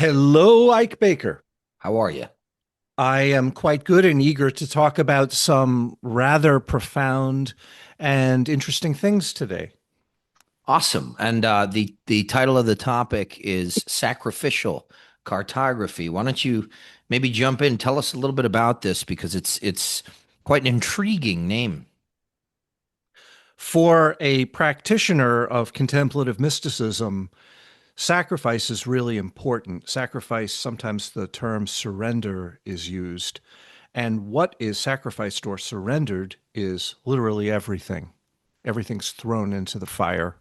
Hello, Ike Baker. How are you? I am quite good and eager to talk about some rather profound and interesting things today. Awesome. And the title of the topic is Sacrificial Cartography. Why don't you maybe jump in, tell us a little bit about this because it's quite an intriguing name. For a practitioner of contemplative mysticism, sacrifice is really important. Sacrifice, sometimes the term surrender is used. And what is sacrificed or surrendered is literally everything. Everything's thrown into the fire.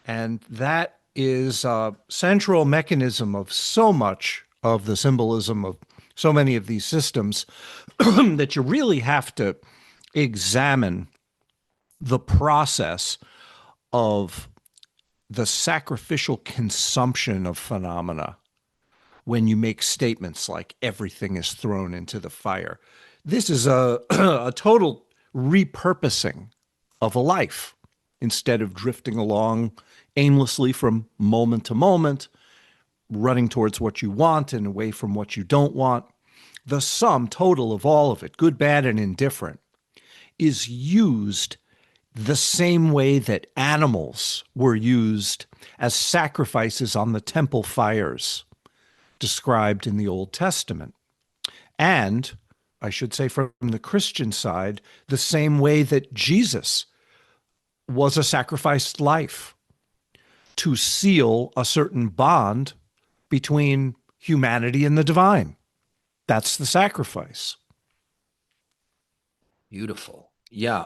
And that is a central mechanism of so much of the symbolism of so many of these systems that you really have to examine the process of the sacrificial consumption of phenomena when you make statements like everything is thrown into the fire. This is a, a total repurposing of a life instead of drifting along aimlessly from moment to moment, running towards what you want and away from what you don't want. The sum total of all of it, good, bad, and indifferent, is used the same way that animals were used as sacrifices on the temple fires described in the Old Testament. And I should say, from the Christian side, the same way that Jesus was a sacrificed life to seal a certain bond between humanity and the divine. That's the sacrifice. Beautiful. Yeah.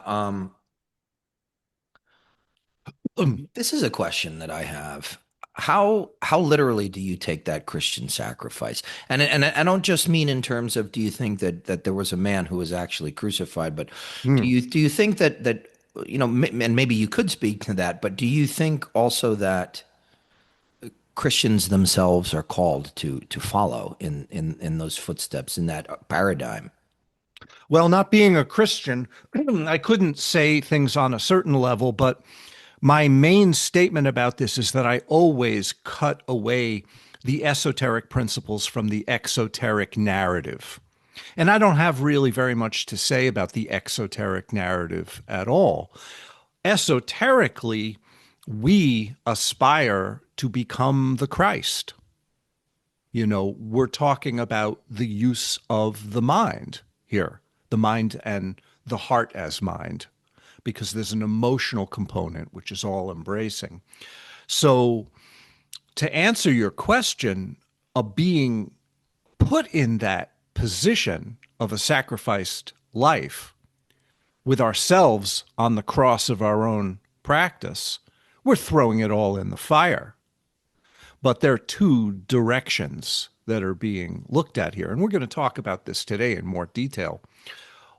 This is a question that I have. How literally do you take that Christian sacrifice? And I don't just mean in terms of do you think that there was a man who was actually crucified, but Hmm. do you think that and maybe you could speak to that, but do you think also that Christians themselves are called to follow in those footsteps in that paradigm? Well, not being a Christian, I couldn't say things on a certain level, but my main statement about this is that I always cut away the esoteric principles from the exoteric narrative. And I don't have really very much to say about the exoteric narrative at all. Esoterically, we aspire to become the Christ. We're talking about the use of the mind here, the mind and the heart as mind, because there's an emotional component, which is all embracing. So, to answer your question, a being put in that position of a sacrificed life with ourselves on the cross of our own practice, we're throwing it all in the fire. But there are two directions that are being looked at here. And we're going to talk about this today in more detail.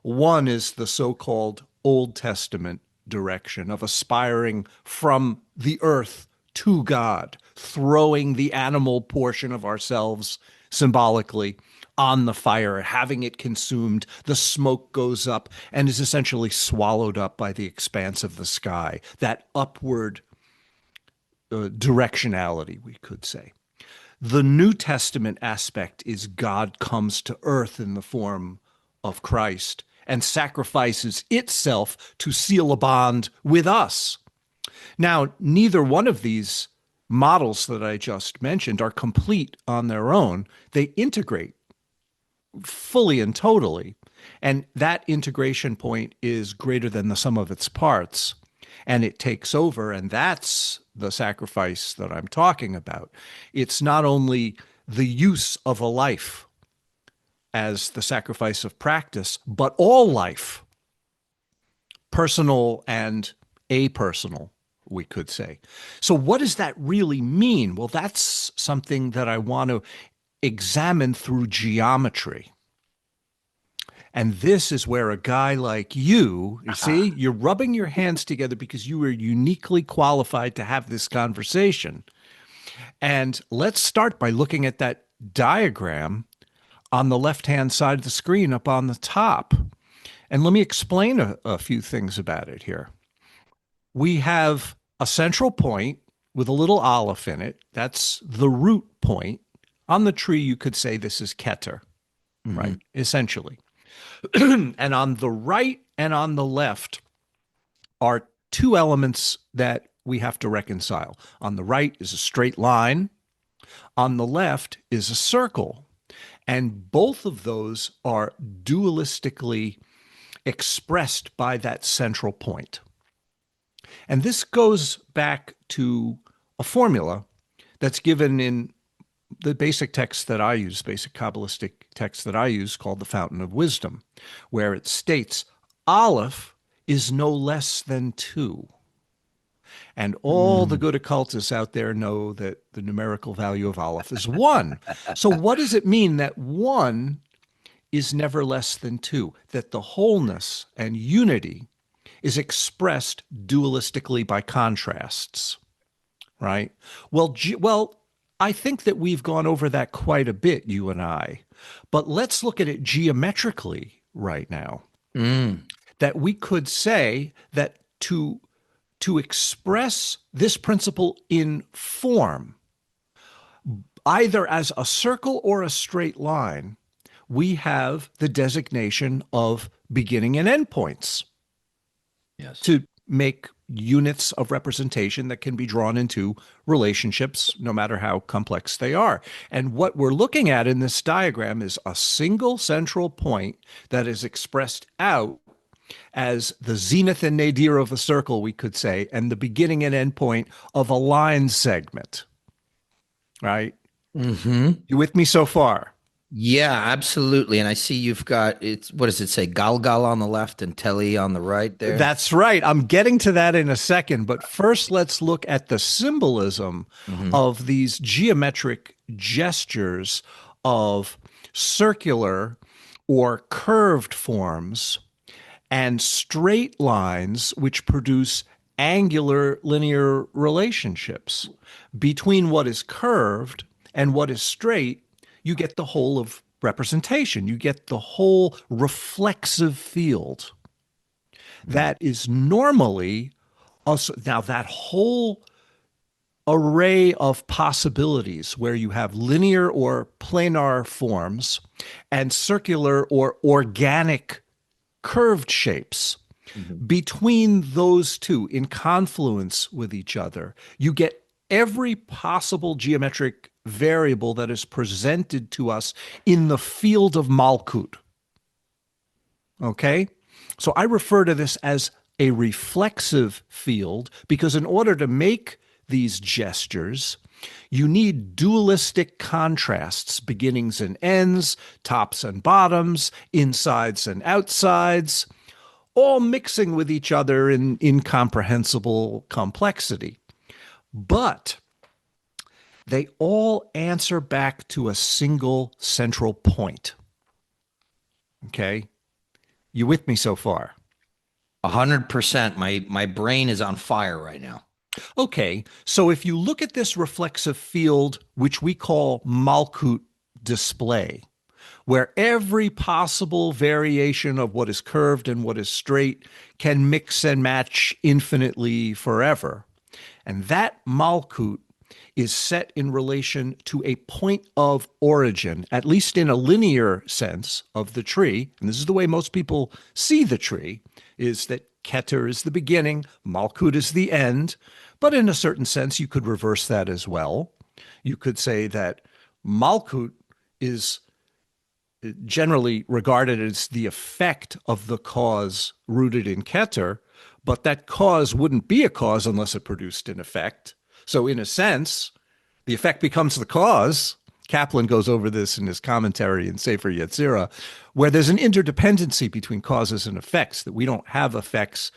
One is the so called Old Testament direction of aspiring from the earth to God, throwing the animal portion of ourselves symbolically on the fire, having it consumed. The smoke goes up and is essentially swallowed up by the expanse of the sky. That upward directionality, we could say. The New Testament aspect is God comes to earth in the form of Christ and sacrifices itself to seal a bond with us. Now, neither one of these models that I just mentioned are complete on their own. They integrate fully and totally. And that integration point is greater than the sum of its parts. And it takes over. And that's the sacrifice that I'm talking about. It's not only the use of a life as the sacrifice of practice, but all life, personal and apersonal, we could say. So, what does that really mean? Well, that's something that I want to examine through geometry. And this is where a guy like you see, you're rubbing your hands together because you are uniquely qualified to have this conversation. And let's start by looking at that diagram on the left hand side of the screen up on the top. And let me explain a few things about it here. We have a central point with a little aleph in it. That's the root point. On the tree, you could say this is Keter, Hmm. right? Essentially. And on the right and on the left are two elements that we have to reconcile. On the right is a straight line, on the left is a circle. And both of those are dualistically expressed by that central point. And this goes back to a formula that's given in the basic text that I use, basic Kabbalistic text that I use, called the Fountain of Wisdom, where it states Aleph is no less than two. And all the Mm. good occultists out there know that the numerical value of Aleph is one. So, what does it mean that one is never less than two? That the wholeness and unity is expressed dualistically by contrasts, right? Well, I think that we've gone over that quite a bit, you and I. But let's look at it geometrically right now. Mm. That we could say that to express this principle in form, either as a circle or a straight line, we have the designation of beginning and end points Yes. to make units of representation that can be drawn into relationships, no matter how complex they are. And what we're looking at in this diagram is a single central point that is expressed out as the zenith and nadir of a circle, we could say, and the beginning and end point of a line segment, right? Hmm. You with me so far? Yeah, absolutely. And I see you've got it's what does it say? Galgal on the left and Telly on the right there. That's right. I'm getting to that in a second. But first, let's look at the symbolism Hmm. of these geometric gestures of circular or curved forms and straight lines, which produce angular linear relationships. Between what is curved and what is straight, you get the whole of representation. You get the whole reflexive field that is normally also. Now, that whole array of possibilities where you have linear or planar forms and circular or organic curved shapes, Hmm. between those two in confluence with each other, you get every possible geometric variable that is presented to us in the field of Malkut. Okay? So I refer to this as a reflexive field because in order to make these gestures, you need dualistic contrasts, beginnings and ends, tops and bottoms, insides and outsides, all mixing with each other in incomprehensible complexity. But they all answer back to a single central point. Okay? You with me so far? 100%. My brain is on fire right now. Okay, so if you look at this reflexive field, which we call Malkut display, where every possible variation of what is curved and what is straight can mix and match infinitely forever. And that Malkut is set in relation to a point of origin, at least in a linear sense of the tree. And this is the way most people see the tree, is that Keter is the beginning, Malkut is the end. But in a certain sense, you could reverse that as well. You could say that Malkut is generally regarded as the effect of the cause rooted in Keter, but that cause wouldn't be a cause unless it produced an effect. So, in a sense, the effect becomes the cause. Kaplan goes over this in his commentary in Sefer Yetzirah, where there's an interdependency between causes and effects, that we don't have effects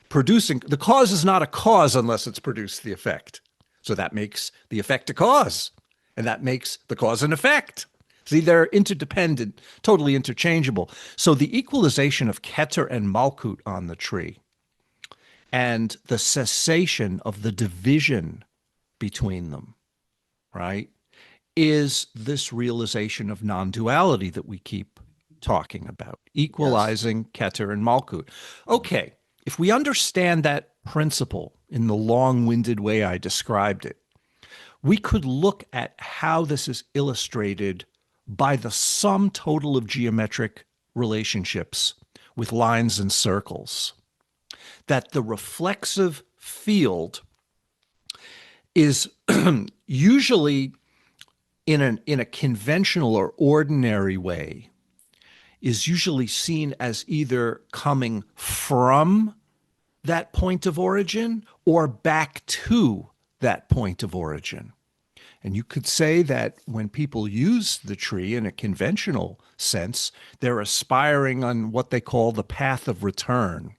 producing. The cause is not a cause unless it's produced the effect. So that makes the effect a cause, and that makes the cause an effect. See, they're interdependent, totally interchangeable. So the equalization of Keter and Malkut on the tree and the cessation of the division between them, right, is this realization of non-duality that we keep talking about, Yes. equalizing Keter and Malkut. Okay, if we understand that principle in the long-winded way I described it, we could look at how this is illustrated by the sum total of geometric relationships with lines and circles. That the reflexive field is usually in a conventional or ordinary way is usually seen as either coming from that point of origin or back to that point of origin. And you could say that when people use the tree in a conventional sense, they're aspiring on what they call the path of return,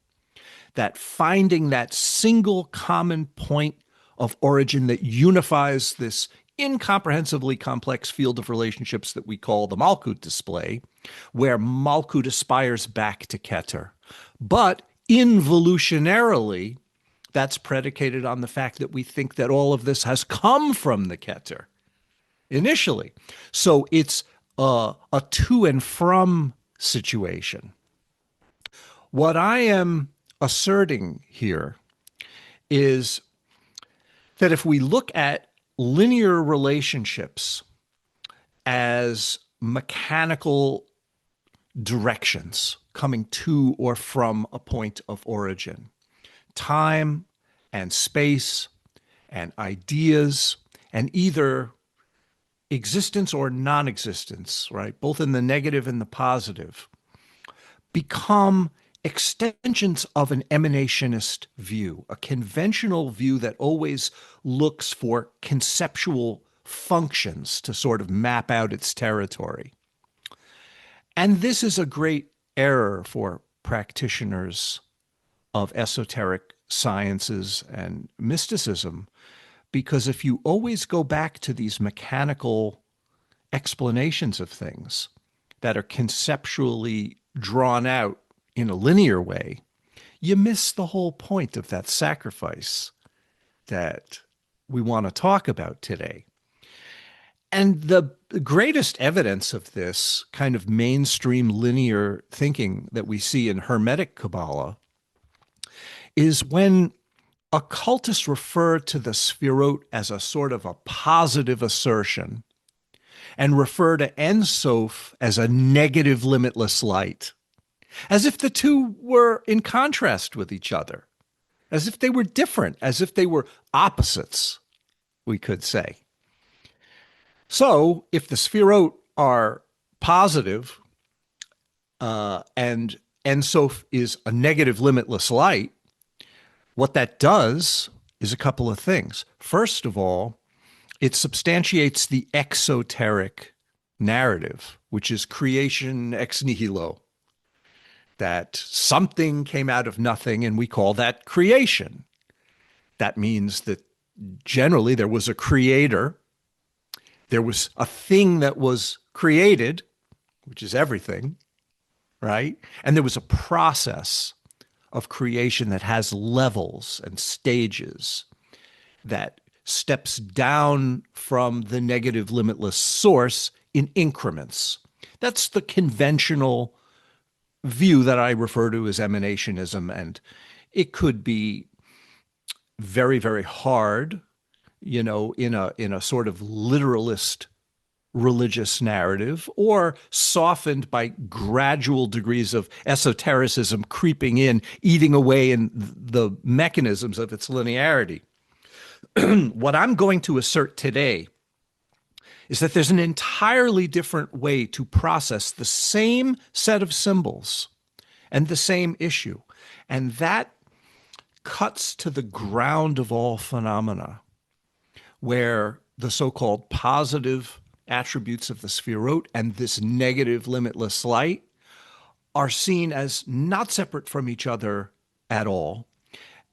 that finding that single common point of origin that unifies this incomprehensibly complex field of relationships that we call the Malkut display, where Malkut aspires back to Keter. But involutionarily, that's predicated on the fact that we think that all of this has come from the Keter initially. So it's a to and from situation. What I am asserting here is that if we look at linear relationships as mechanical directions coming to or from a point of origin, time and space and ideas and either existence or non-existence, right, both in the negative and the positive, become extensions of an emanationist view, a conventional view that always looks for conceptual functions to sort of map out its territory. And this is a great error for practitioners of esoteric sciences and mysticism, because if you always go back to these mechanical explanations of things that are conceptually drawn out in a linear way, you miss the whole point of that sacrifice that we want to talk about today. And the greatest evidence of this kind of mainstream linear thinking that we see in Hermetic Kabbalah is when occultists refer to the Sfirot as a sort of a positive assertion and refer to Ein Sof as a negative limitless light, as if the two were in contrast with each other, as if they were different, as if they were opposites, we could say. So if the Sfirot are positive and Ein Sof is a negative limitless light, what that does is a couple of things. First of all, it substantiates the exoteric narrative, which is creation ex nihilo, that something came out of nothing, and we call that creation. That means that generally there was a creator, there was a thing that was created, which is everything, right? And there was a process of creation that has levels and stages, that steps down from the negative limitless source in increments. That's the conventional view that I refer to as emanationism, and it could be very, very hard, you know, in a sort of literalist religious narrative, or softened by gradual degrees of esotericism creeping in, eating away in the mechanisms of its linearity. What I'm going to assert today is that there's an entirely different way to process the same set of symbols and the same issue. And that cuts to the ground of all phenomena, where the so-called positive attributes of the Sfirot and this negative limitless light are seen as not separate from each other at all,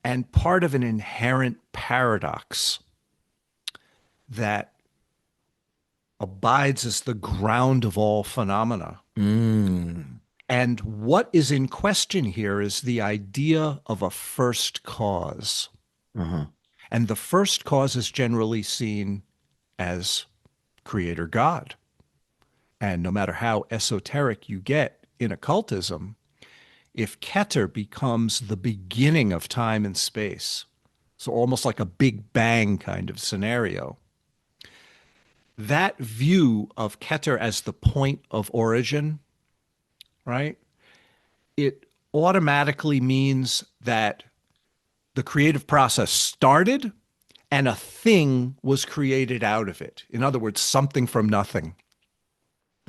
and part of an inherent paradox that abides as the ground of all phenomena. And what is in question here is the idea of a first cause. And the first cause is generally seen as Creator God. And no matter how esoteric you get in occultism, if Keter becomes the beginning of time and space, so almost like a Big Bang kind of scenario, that view of Keter as the point of origin, right? It automatically means that the creative process started and a thing was created out of it. In other words, something from nothing.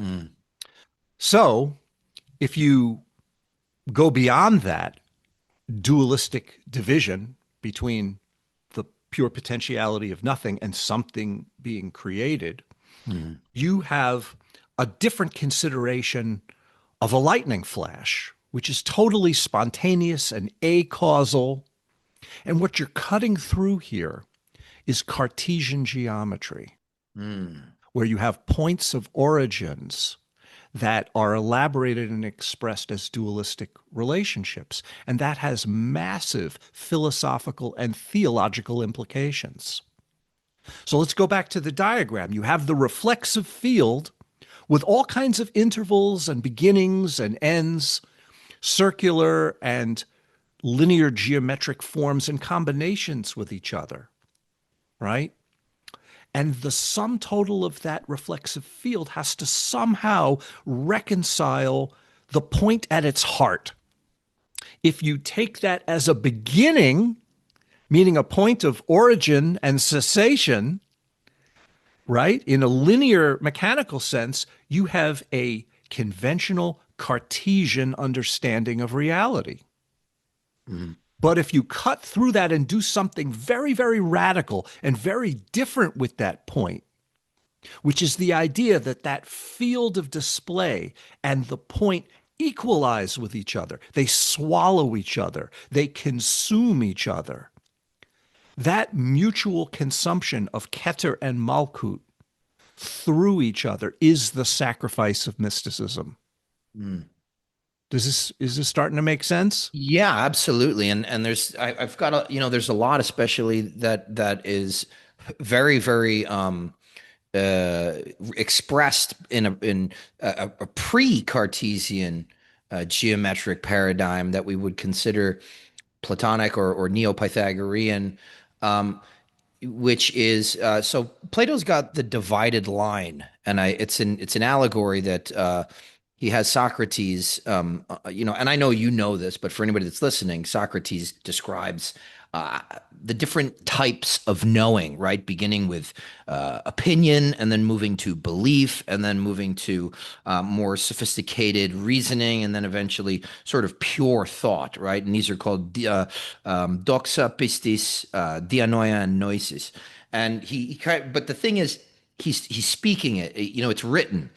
Mm, So if you go beyond that dualistic division between the pure potentiality of nothing and something being created, mm, you have a different consideration of a lightning flash, which is totally spontaneous and acausal. And what you're cutting through here is Cartesian geometry, mm, where you have points of origins that are elaborated and expressed as dualistic relationships. And that has massive philosophical and theological implications. So let's go back to the diagram. You have the reflexive field with all kinds of intervals and beginnings and ends, circular and linear geometric forms and combinations with each other, right? And the sum total of that reflexive field has to somehow reconcile the point at its heart. If you take that as a beginning, meaning a point of origin and cessation, right? In a linear mechanical sense, you have a conventional Cartesian understanding of reality. mm, But if you cut through that and do something very, very radical and very different with that point, which is the idea that that field of display and the point equalize with each other, they swallow each other, they consume each other. That mutual consumption of Keter and Malkut through each other is the sacrifice of mysticism. mm. Is this starting to make sense? Yeah, absolutely. And I've got there's a lot, especially that is very, very uh, expressed in a pre-Cartesian geometric paradigm that we would consider Platonic or Neo-Pythagorean, um, which is so Plato's got the divided line, and it's an allegory that he has Socrates, and I know you know this, but for anybody that's listening, Socrates describes the different types of knowing, right? Beginning with opinion, and then moving to belief, and then moving to more sophisticated reasoning, and then eventually sort of pure thought, right? And these are called doxa, pistis, dianoia, and noesis. And but the thing is, he's speaking it. It's written.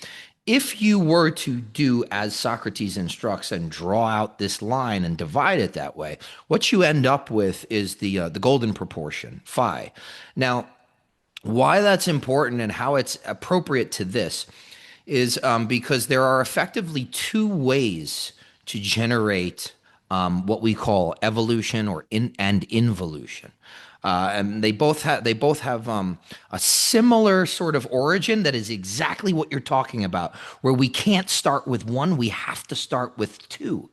If you were to do as Socrates instructs and draw out this line and divide it that way, what you end up with is the golden proportion, phi. Now, why that's important and how it's appropriate to this is because there are effectively two ways to generate what we call evolution or and involution. And they both have a similar sort of origin that is exactly what you're talking about, where we can't start with one, we have to start with two.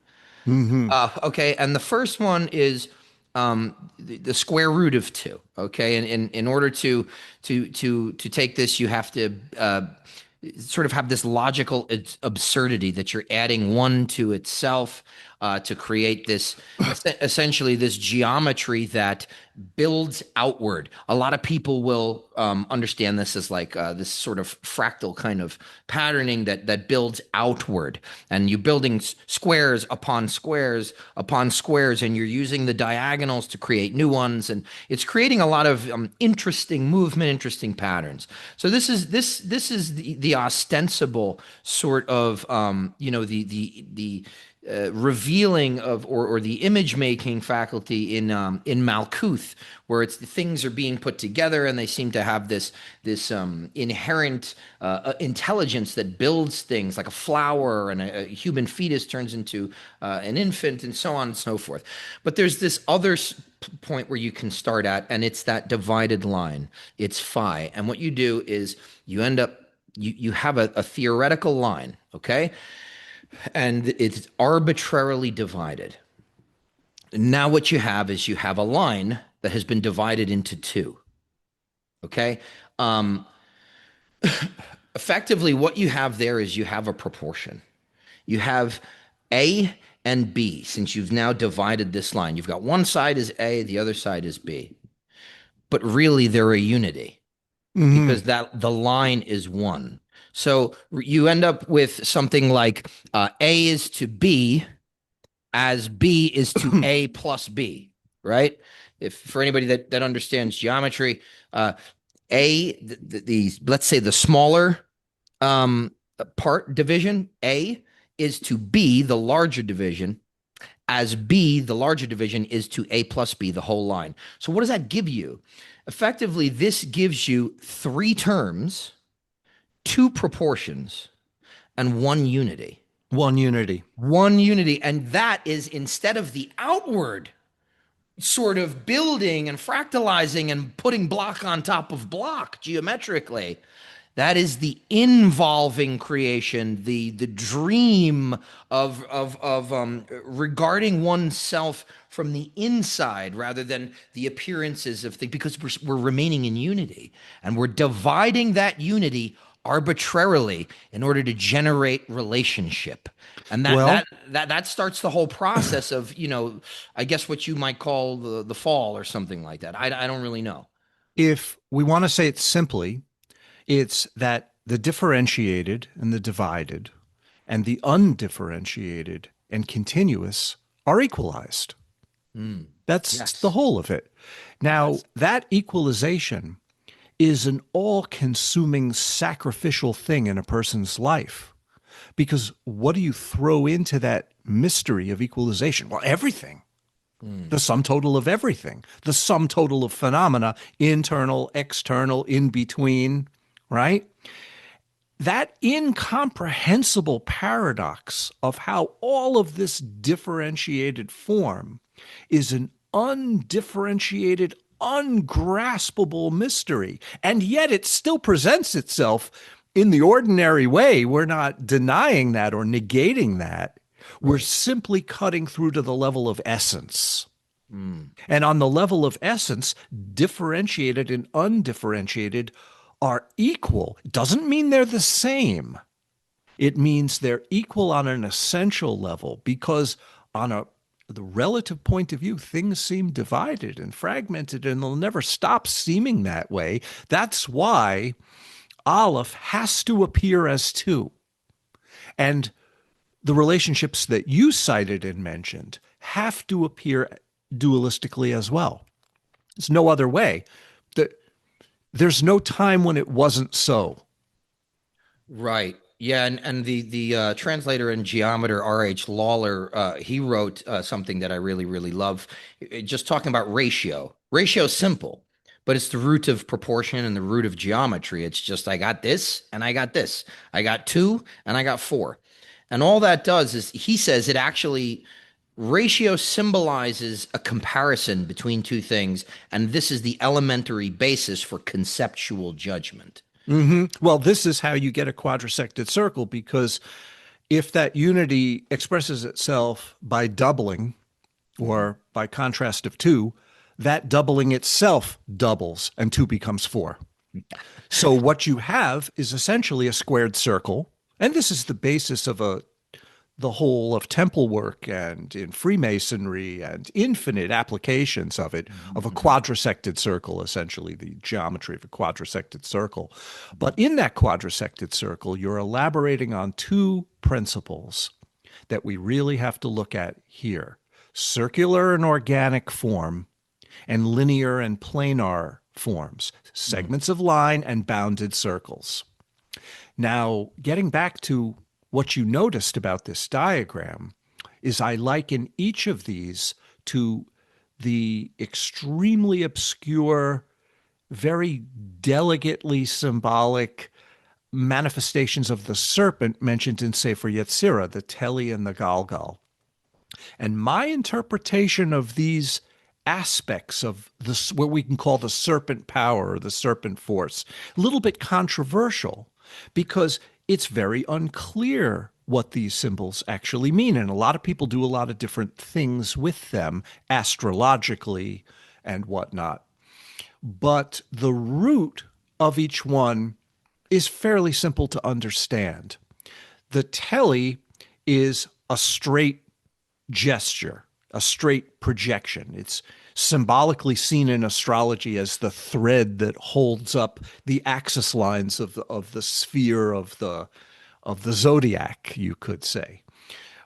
Mm-hmm. Okay, and the first one is the square root of two. Okay, and in order to take this, you have to sort of have this logical absurdity that you're adding one to itself to create this essentially this geometry that builds outward. A lot of people will understand this as like this sort of fractal kind of patterning that builds outward, and you're building squares upon squares upon squares, and you're using the diagonals to create new ones, and it's creating a lot of interesting movement, interesting patterns. So this is the ostensible sort of the revealing of or the image making faculty in Malkuth, where it's the things are being put together and they seem to have this inherent intelligence that builds things like a flower, and a human fetus turns into an infant, and so on and so forth. But there's this other point where you can start at, and it's that divided line. It's phi, and what you do is you end up you have a theoretical line, okay, and it's arbitrarily divided. Now what you have is you have a line that has been divided into two. Okay. Um, Effectively, what you have there is you have a proportion. You have A and B, since you've now divided this line. You've got one side is A, the other side is B. But really, they're a unity because Hmm. that the line is one. So you end up with something like A is to B as B is to A plus B, right? If for anybody that understands geometry, uh, let's say the smaller part division, A, is to B, the larger division, as B, the larger division, is to A plus B, the whole line. So what does that give you? Effectively, this gives you three terms, two proportions, and one unity. One unity. One unity. And that is instead of the outward sort of building and fractalizing and putting block on top of block geometrically, that is the involving creation, the dream of regarding oneself from the inside rather than the appearances of things, because we're remaining in unity and we're dividing that unity arbitrarily in order to generate relationship. And Well, that starts the whole process of, I guess what you might call the fall or something like that. I don't really know. if we want to say it simply, it's that the differentiated and the divided and the undifferentiated and continuous are equalized. Mm. That's the Yes. whole of it. Now, Yes. that equalization is an all consuming sacrificial thing in a person's life. Because what do you throw into that mystery of equalization? Well, everything. Mm. The sum total of everything, the sum total of phenomena, internal, external, in between, right? That incomprehensible paradox of how all of this differentiated form is an undifferentiated, ungraspable mystery. And yet it still presents itself in the ordinary way. We're not denying that or negating that. We're Right. simply cutting through to the level of essence. Mm. And on the level of essence, differentiated and undifferentiated are equal. It doesn't mean they're the same. It means they're equal on an essential level because on the relative point of view, things seem divided and fragmented and they'll never stop seeming that way. That's why Aleph has to appear as two. And the relationships that you cited and mentioned have to appear dualistically as well. There's no other way. There's no time when it wasn't so. Right. Yeah, and the translator and geometer R.H. Lawler, he wrote something that I really love. Just talking about ratio. Ratio is simple, but it's the root of proportion and the root of geometry. It's just I got this and I got this. I got two and I got four. And all that does is he says it actually ratio symbolizes a comparison between two things, and this is the elementary basis for conceptual judgment. Well, this is how you get a quadrisected circle because if that unity expresses itself by doubling Mhm. or by contrast of two, that doubling itself doubles and two becomes four. So what you have is essentially a squared circle. And this is the basis of the whole of temple work and in Freemasonry and infinite applications of it, of a Mhm. quadrisected circle, essentially the geometry of a quadrisected circle. But in that quadrisected circle, you're elaborating on two principles that we really have to look at here: circular and organic form, and linear and planar forms, Mhm. segments of line and bounded circles. Now, getting back to what you noticed about this diagram is I liken each of these to the extremely obscure, very delicately symbolic manifestations of the serpent mentioned in Sefer Yetzirah, the Teli and the Galgal. And my interpretation of these aspects of this, what we can call the serpent power or the serpent force, a little bit controversial because it's very unclear what these symbols actually mean. And a lot of people do a lot of different things with them astrologically and whatnot. But the root of each one is fairly simple to understand. The tele is a straight gesture, a straight projection. It's symbolically seen in astrology as the thread that holds up the axis lines of the sphere of the zodiac, you could say.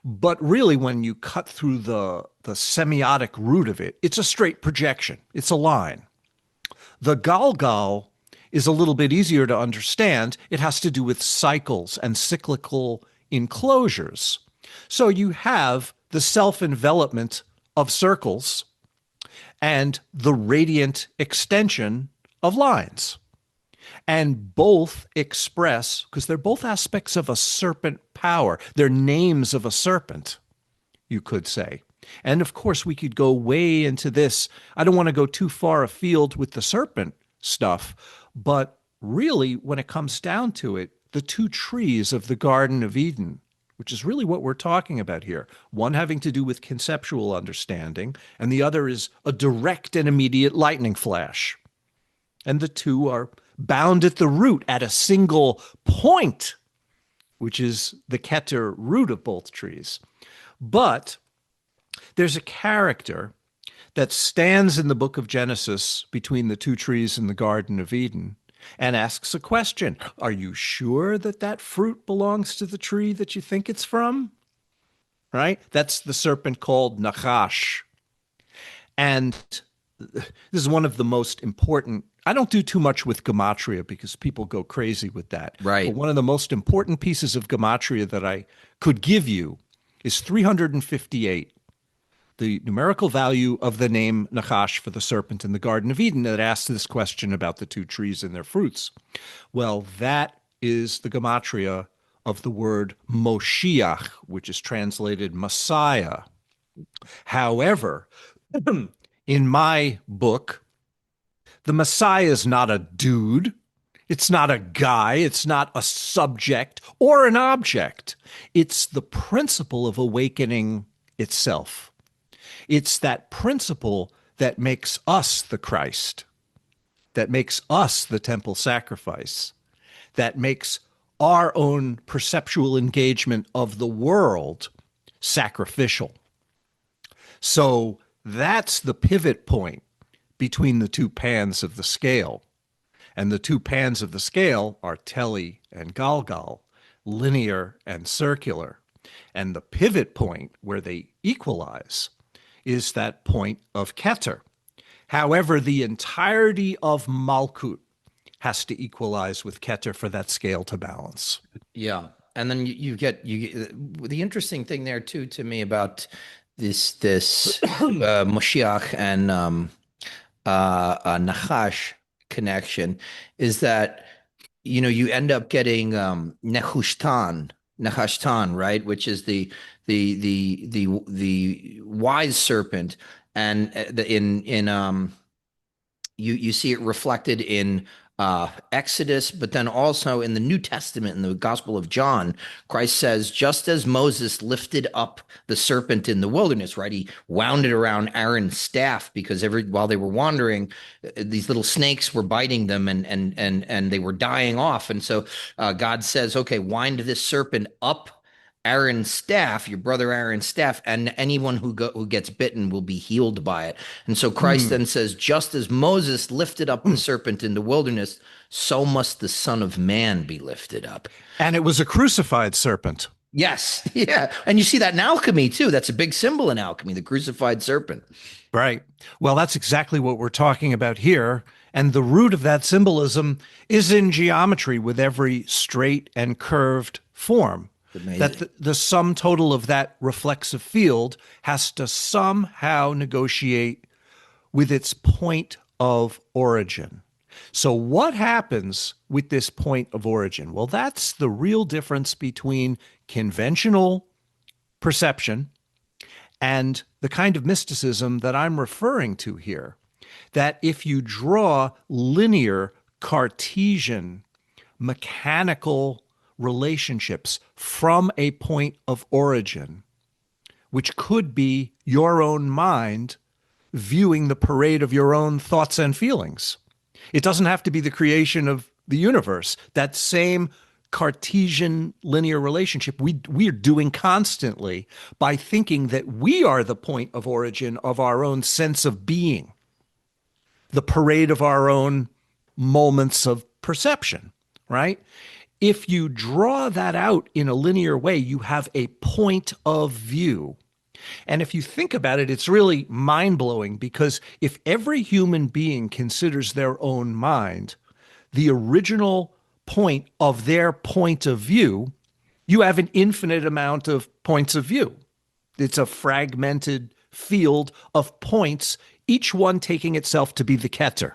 But really, when you cut through the semiotic root of it, it's a straight projection. It's a line. The Galgal is a little bit easier to understand. It has to do with cycles and cyclical enclosures. So you have the self-envelopment of circles and the radiant extension of lines. And both express, because they're both aspects of a serpent power. They're names of a serpent, you could say. And of course, we could go way into this. I don't want to go too far afield with the serpent stuff, but really, when it comes down to it, the two trees of the Garden of Eden, which is really what we're talking about here, one having to do with conceptual understanding, and the other is a direct and immediate lightning flash. And the two are bound at the root at a single point, which is the Keter root of both trees. But there's a character that stands in the book of Genesis between the two trees in the Garden of Eden and asks a question. Are you sure that that fruit belongs to the tree that you think it's from? Right? That's the serpent called Nachash. And this is one of the most important. I don't do too much with gematria because people go crazy with that. Right. But one of the most important pieces of gematria that I could give you is 358, the numerical value of the name Nachash for the serpent in the Garden of Eden that asks this question about the two trees and their fruits. Well, that is the gematria of the word Moshiach, which is translated Messiah. However, in my book, the Messiah is not a dude. It's not a guy. It's not a subject or an object. It's the principle of awakening itself. It's that principle that makes us the Christ, that makes us the temple sacrifice, that makes our own perceptual engagement of the world sacrificial. So that's the pivot point between the two pans of the scale. And the two pans of the scale are tele and galgal, linear and circular. And the pivot point where they equalize is that point of Keter. However, the entirety of Malkut has to equalize with Keter for that scale to balance. Yeah. And then you get the interesting thing there too to me about this Moshiach and Nachash connection is that you end up getting Nehushtan, right, which is the wise serpent, and you see it reflected in Exodus, but then also in the New Testament, in the Gospel of John, Christ says, just as Moses lifted up the serpent in the wilderness, right? He wound it around Aaron's staff because while they were wandering, these little snakes were biting them and they were dying off. And so God says, okay, wind this serpent up Aaron's staff, your brother Aaron's staff, and anyone who gets bitten will be healed by it. And so Christ then says, just as Moses lifted up the serpent in the wilderness, so must the Son of Man be lifted up. And it was a crucified serpent. Yes. Yeah. And you see that in alchemy too. That's a big symbol in alchemy, the crucified serpent. Right. Well, that's exactly what we're talking about here. And the root of that symbolism is in geometry with every straight and curved form. Amazing. That the sum total of that reflexive field has to somehow negotiate with its point of origin. So what happens with this point of origin? Well, that's the real difference between conventional perception and the kind of mysticism that I'm referring to here. That if you draw linear, Cartesian, mechanical relationships from a point of origin, which could be your own mind viewing the parade of your own thoughts and feelings. It doesn't have to be the creation of the universe. That same Cartesian linear relationship we are doing constantly by thinking that we are the point of origin of our own sense of being, the parade of our own moments of perception, right? If you draw that out in a linear way, you have a point of view. And if you think about it, it's really mind blowing, because if every human being considers their own mind the original point of their point of view, you have an infinite amount of points of view. It's a fragmented field of points, each one taking itself to be the Keter.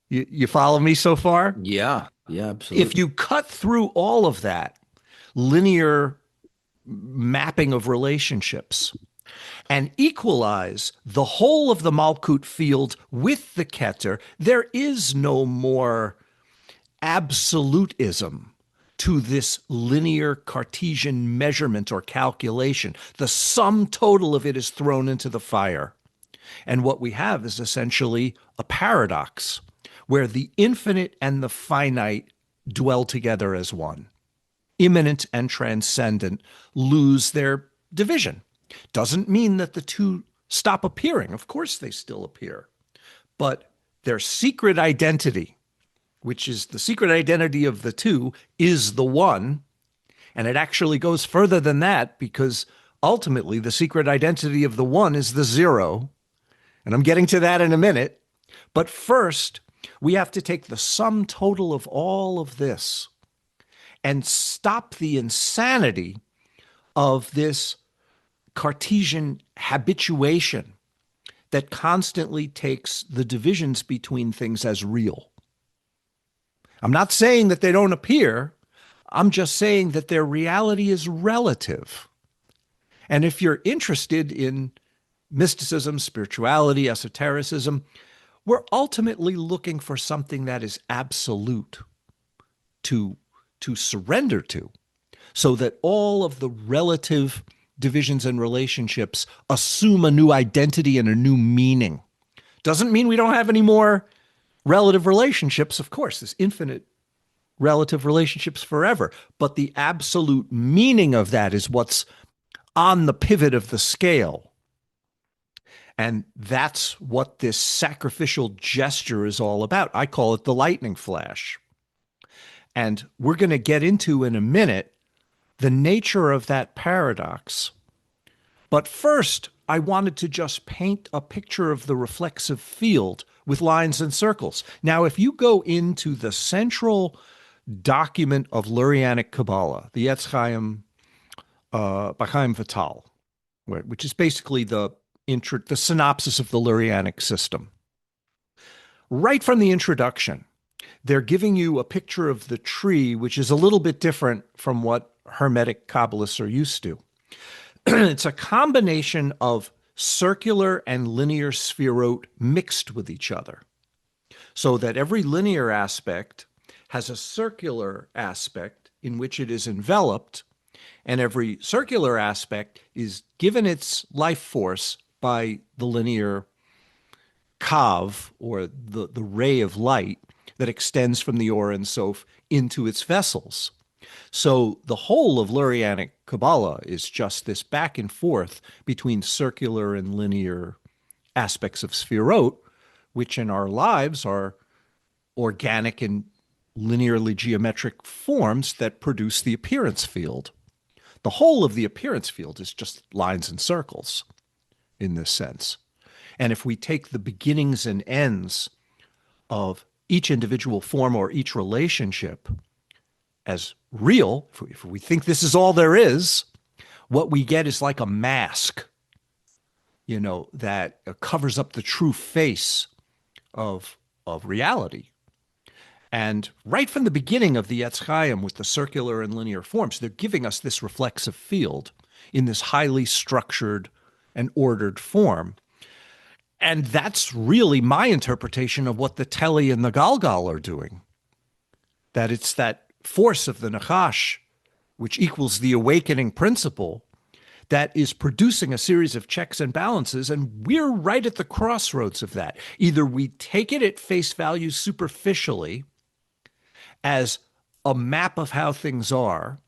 You follow me so far? Yeah, yeah, If absolutely. you cut through all of that linear mapping of relationships and equalize the whole of the Malkut field with the Keter, there is no more absolutism to this linear Cartesian measurement or calculation. The sum total of it is thrown into the fire. And what we have is essentially a paradox where the infinite and the finite dwell together as one. Immanent and transcendent lose their division. Doesn't mean that the two stop appearing. Of course, they still appear. But their secret identity, which is the secret identity of the two, is the one. And it actually goes further than that, because ultimately the secret identity of the one is the zero. And I'm getting to that in a minute. But first, we have to take the sum total of all of this and stop the insanity of this Cartesian habituation that constantly takes the divisions between things as real. I'm not saying that they don't appear. I'm just saying that their reality is relative. And if you're interested in mysticism, spirituality, esotericism, we're ultimately looking for something that is absolute to surrender to, so that all of the relative divisions and relationships assume a new identity and a new meaning. Doesn't mean we don't have any more relative relationships. Of course, there's infinite relative relationships forever. But the absolute meaning of that is what's on the pivot of the scale. And that's what this sacrificial gesture is all about. I call it the lightning flash. And we're going to get into in a minute the nature of that paradox. But first, I wanted to just paint a picture of the reflexive field with lines and circles. Now, if you go into the central document of Lurianic Kabbalah, the Etz Chaim B'Chaim Vital, which is basically the synopsis of the Lurianic system, right from the introduction, they're giving you a picture of the tree, which is a little bit different from what Hermetic Kabbalists are used to. It's a combination of circular and linear spherot mixed with each other, so that every linear aspect has a circular aspect in which it is enveloped, and every circular aspect is given its life force by the linear kav, or the ray of light that extends from the Or and Sof into its vessels. So the whole of Lurianic Kabbalah is just this back and forth between circular and linear aspects of Sfirot, which in our lives are organic and linearly geometric forms that produce the appearance field. The whole of the appearance field is just lines and circles in this sense. And if we take the beginnings and ends of each individual form or each relationship as real, if we think this is all there is, what we get is like a mask, that covers up the true face of reality. And right from the beginning of the Etz Chaim, with the circular and linear forms, they're giving us this reflexive field in this highly structured and ordered form. And that's really my interpretation of what the Teli and the Galgal are doing. That it's that force of the Nachash, which equals the awakening principle, that is producing a series of checks and balances, and we're right at the crossroads of that. Either we take it at face value superficially as a map of how things are,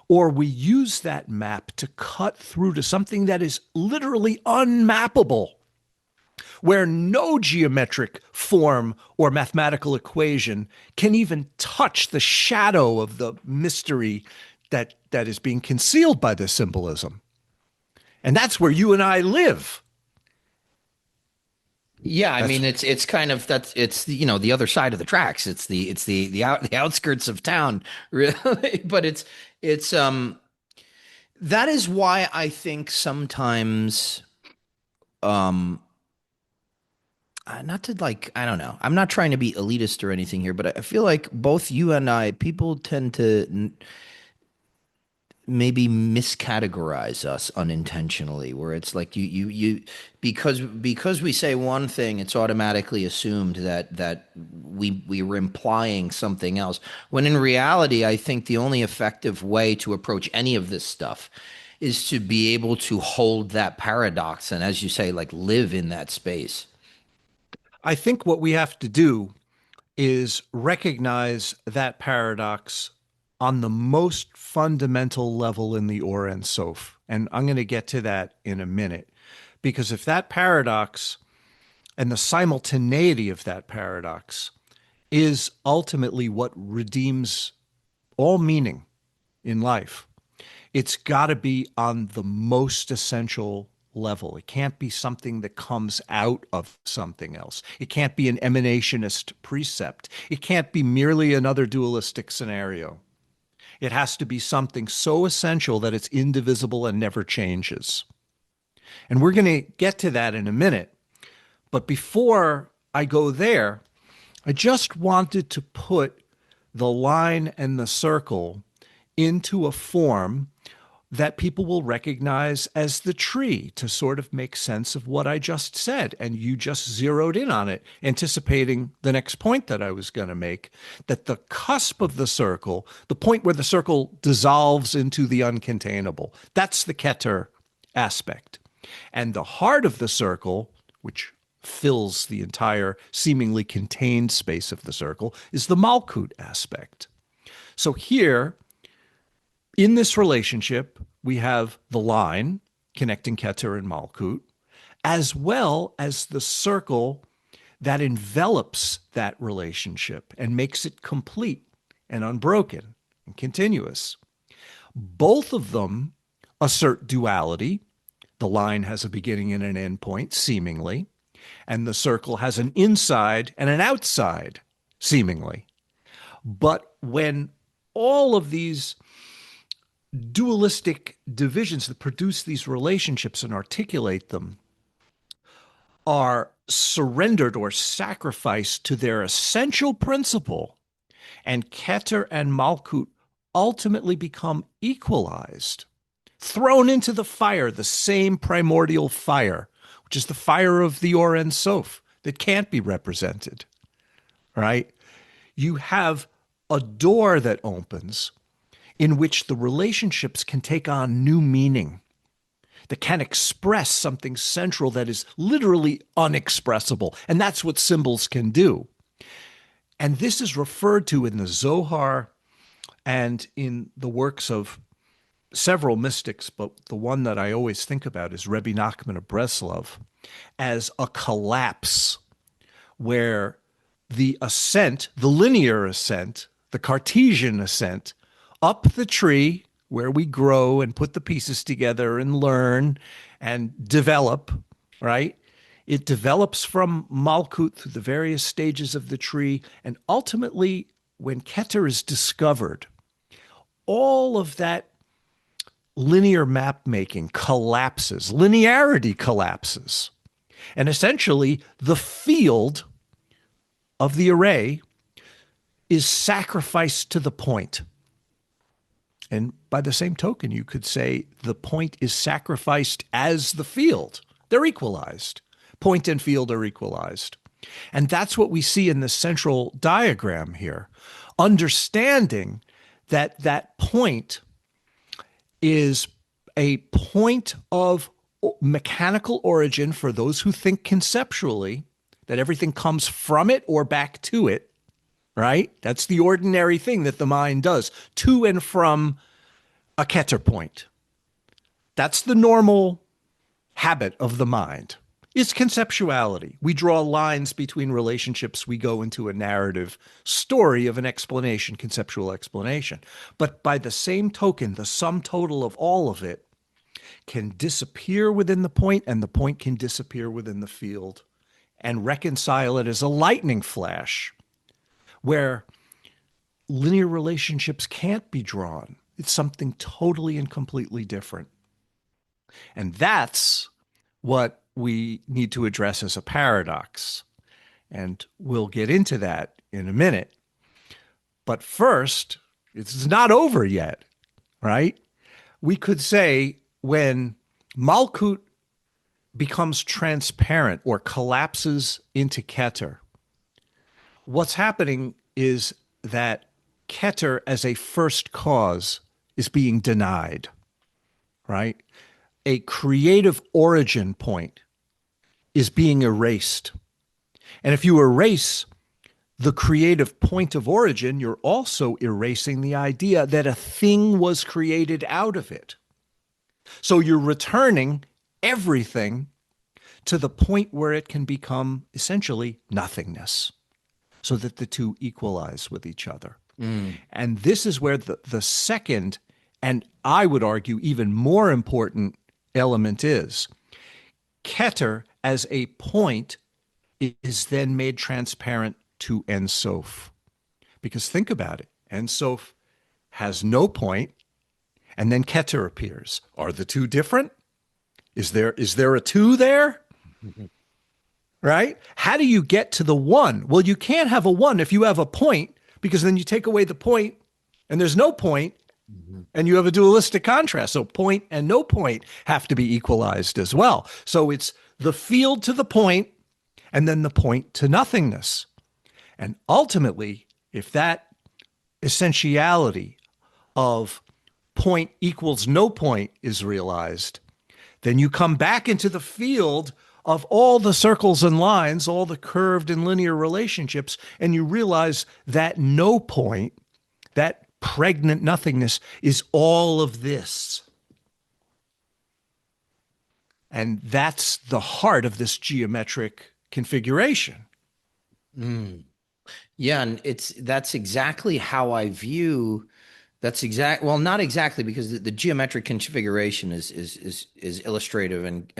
or we use that map to cut through to something that is literally unmappable, where no geometric form or mathematical equation can even touch the shadow of the mystery that is being concealed by this symbolism. And that's where you and I live. Yeah, I That's mean it's kind of that's it's the, the other side of the tracks. The outskirts of town, really. But it's that is why I think sometimes um not to like I don't know. I'm not trying to be elitist or anything here, but I feel like both you and I people tend to maybe miscategorize us unintentionally, where it's like you because we say one thing, it's automatically assumed that we were implying something else, when in reality I think the only effective way to approach any of this stuff is to be able to hold that paradox and, as you say, like live in that space. I think what we have to do is recognize that paradox on the most fundamental level in the Or and Sof. And I'm going to get to that in a minute. Because if that paradox and the simultaneity of that paradox is ultimately what redeems all meaning in life, it's got to be on the most essential level. It can't be something that comes out of something else. It can't be an emanationist precept. It can't be merely another dualistic scenario. It has to be something so essential that it's indivisible and never changes. And we're going to get to that in a minute. But before I go there, I just wanted to put the line and the circle into a form that people will recognize as the tree to sort of make sense of what I just said. And you just zeroed in on it, anticipating the next point that I was going to make, that the cusp of the circle, the point where the circle dissolves into the uncontainable, that's the Keter aspect. And the heart of the circle, which fills the entire seemingly contained space of the circle, is the Malkut aspect. So here, in this relationship, we have the line connecting Keter and Malkut, as well as the circle that envelops that relationship and makes it complete and unbroken and continuous. Both of them assert duality. The line has a beginning and an end point, seemingly, and the circle has an inside and an outside, seemingly. But when all of these dualistic divisions that produce these relationships and articulate them are surrendered or sacrificed to their essential principle, and Keter and Malkut ultimately become equalized, thrown into the fire, the same primordial fire, which is the fire of the Or and Sof that can't be represented, right? You have a door that opens in which the relationships can take on new meaning, that can express something central that is literally unexpressible. And that's what symbols can do. And this is referred to in the Zohar and in the works of several mystics, but the one that I always think about is Rebbe Nachman of Breslov, as a collapse where the ascent, the linear ascent, the Cartesian ascent up the tree where we grow and put the pieces together and learn and develop, right? It develops from Malkut through the various stages of the tree. And ultimately, when Keter is discovered, all of that linear map making collapses, linearity collapses. And essentially, the field of the array is sacrificed to the point. And by the same token, you could say the point is sacrificed as the field. They're equalized. Point and field are equalized. And that's what we see in the central diagram here. Understanding that that point is a point of mechanical origin for those who think conceptually that everything comes from it or back to it, right? That's the ordinary thing that the mind does, to and from a Keter point. That's the normal habit of the mind. It's conceptuality. We draw lines between relationships. We go into a narrative story of an explanation, conceptual explanation. But by the same token, the sum total of all of it can disappear within the point, and the point can disappear within the field, and reconcile it as a lightning flash where linear relationships can't be drawn. It's something totally and completely different. And that's what we need to address as a paradox. And we'll get into that in a minute. But first, it's not over yet, right? We could say when Malkut becomes transparent or collapses into Keter, what's happening is that Keter as a first cause is being denied, right? A creative origin point is being erased. And if you erase the creative point of origin, you're also erasing the idea that a thing was created out of it. So you're returning everything to the point where it can become essentially nothingness, so that the two equalize with each other. And this is where the second, and I would argue even more important element is. Keter as a point is then made transparent to Ein Sof. Because think about it. Ein Sof has no point, and then Keter appears. Are the two different? Is there a two there? Right? How do you get to the one? Well, you can't have a one if you have a point, because then you take away the point and there's no point, and you have a dualistic contrast. So point and no point have to be equalized as well. So it's the field to the point and then the point to nothingness. And ultimately, if that essentiality of point equals no point is realized, then you come back into the field of all the circles and lines, all the curved and linear relationships, and you realize that no point, that pregnant nothingness, is all of this. And that's the heart of this geometric configuration. Yeah, and that's exactly how I view. Well, not exactly, because the geometric configuration is illustrative and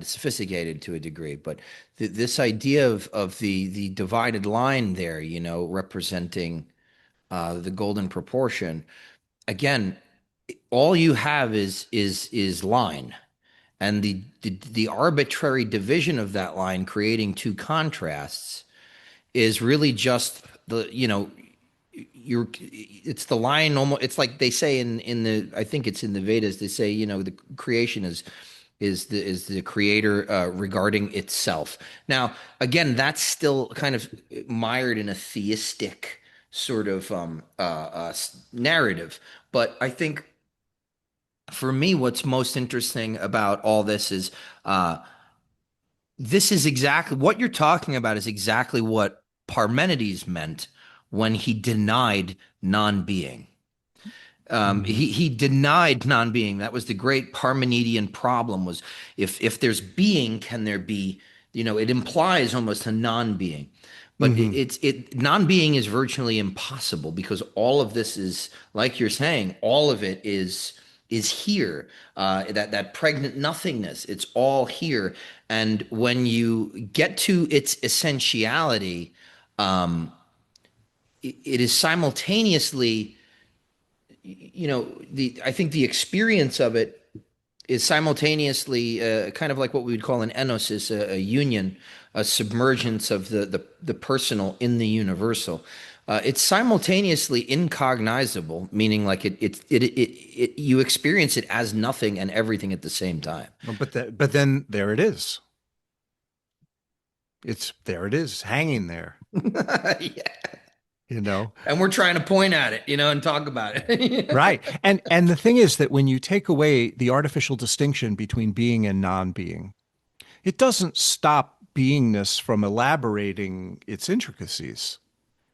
sophisticated to a degree, but this idea of the divided line there, representing the golden proportion. Again, all you have is line, and the arbitrary division of that line, creating two contrasts, is really just it's the line. Almost, it's like they say in the, I think it's in the Vedas, they say, the creation is the creator regarding itself. Now, again, that's still kind of mired in a theistic sort of narrative. But I think for me, what's most interesting about all this is this is exactly what you're talking about, is exactly what Parmenides meant when he denied non-being. He denied non-being. That was the great Parmenidean problem, was if there's being, can there be, it implies almost a non-being. But non-being is virtually impossible, because all of this is, like you're saying, all of it is here. That pregnant nothingness, it's all here. And when you get to its essentiality, it is simultaneously, I think the experience of it is simultaneously kind of like what we would call an enosis, a union, a submergence of the personal in the universal. It's simultaneously incognizable, meaning like you experience it as nothing and everything at the same time. But then there it is. There it is, hanging there. Yeah. you know? And we're trying to point at it, and talk about it. Right. And the thing is that when you take away the artificial distinction between being and non-being, it doesn't stop beingness from elaborating its intricacies.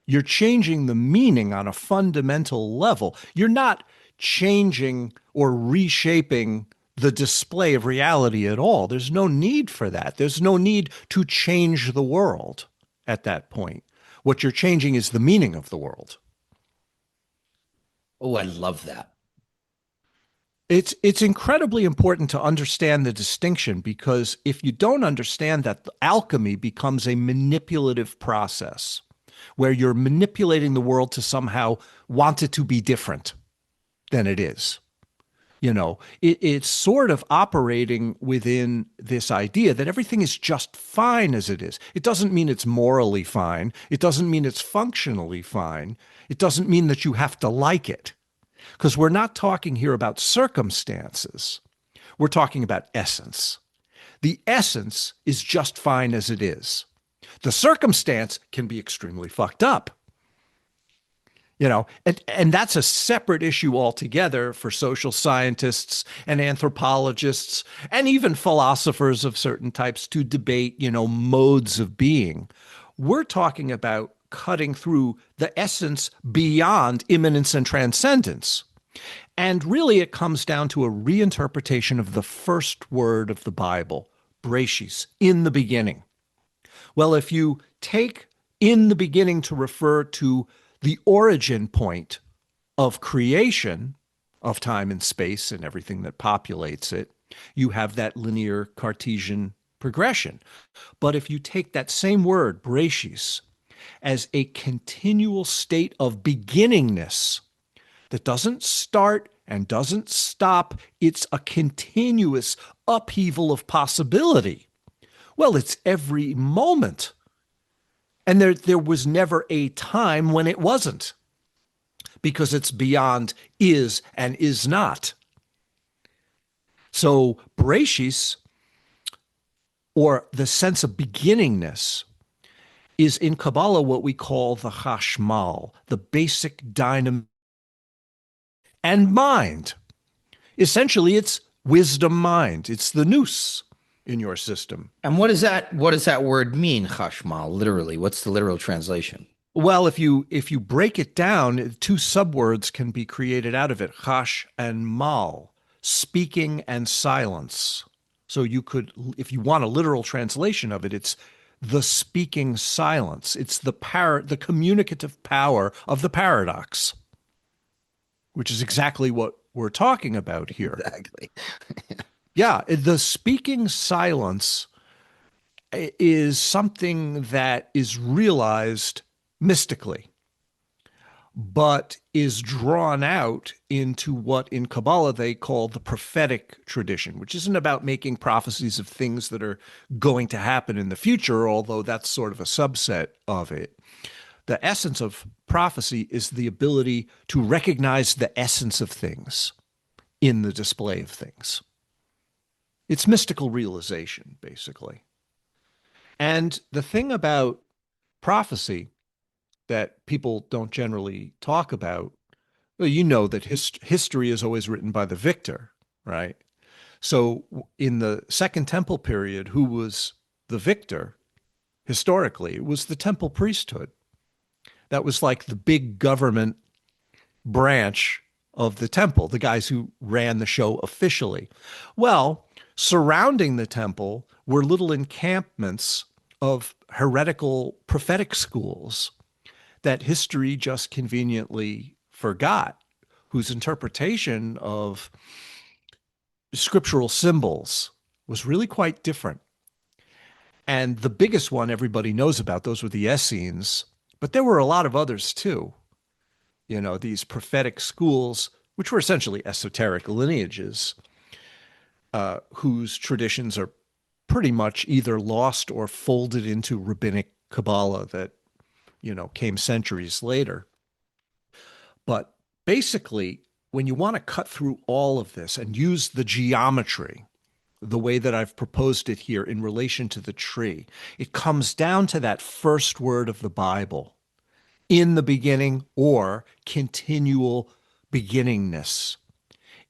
You're changing the meaning on a fundamental level. You're not changing or reshaping the display of reality at all. There's no need for that. There's no need to change the world at that point. What you're changing is the meaning of the world. Oh, I love that. It's incredibly important to understand the distinction, because if you don't understand that, alchemy becomes a manipulative process where you're manipulating the world to somehow want it to be different than it is. It's sort of operating within this idea that everything is just fine as it is. It doesn't mean it's morally fine. It doesn't mean it's functionally fine. It doesn't mean that you have to like it. Because we're not talking here about circumstances. We're talking about essence. The essence is just fine as it is. The circumstance can be extremely fucked up. And that's a separate issue altogether for social scientists and anthropologists and even philosophers of certain types to debate, modes of being. We're talking about cutting through the essence beyond immanence and transcendence. And really, it comes down to a reinterpretation of the first word of the Bible, Bereshis, in the beginning. Well, if you take in the beginning to refer to the origin point of creation, of time and space and everything that populates it, you have that linear Cartesian progression. But if you take that same word, Bereshis, as a continual state of beginningness that doesn't start and doesn't stop, it's a continuous upheaval of possibility. Well, it's every moment. And there was never a time when it wasn't, because it's beyond is and is not. So Bereshis, or the sense of beginningness, is in Kabbalah what we call the Chashmal, the basic dynamic and mind. Essentially, it's wisdom mind. It's the nous in your system. And what does that word mean, chashmal, literally? What's the literal translation? Well, if you break it down, two subwords can be created out of it, chash and mal, speaking and silence. So you could, if you want a literal translation of it, it's the speaking silence. It's the communicative power of the paradox, which is exactly what we're talking about here. Exactly. Yeah, the speaking silence is something that is realized mystically, but is drawn out into what in Kabbalah they call the prophetic tradition, which isn't about making prophecies of things that are going to happen in the future, although that's sort of a subset of it. The essence of prophecy is the ability to recognize the essence of things in the display of things. It's mystical realization, basically. And the thing about prophecy that people don't generally talk about, well, you know that history is always written by the victor, right? So in the Second Temple period, who was the victor historically? It was the temple priesthood. That was like the big government branch of the temple, the guys who ran the show officially. Well, surrounding the temple were little encampments of heretical prophetic schools that history just conveniently forgot, whose interpretation of scriptural symbols was really quite different. And the biggest one everybody knows about, those were the Essenes, but there were a lot of others too. These prophetic schools, which were essentially esoteric lineages, whose traditions are pretty much either lost or folded into rabbinic Kabbalah that, came centuries later. But basically, when you want to cut through all of this and use the geometry, the way that I've proposed it here in relation to the tree, it comes down to that first word of the Bible, in the beginning or continual beginningness?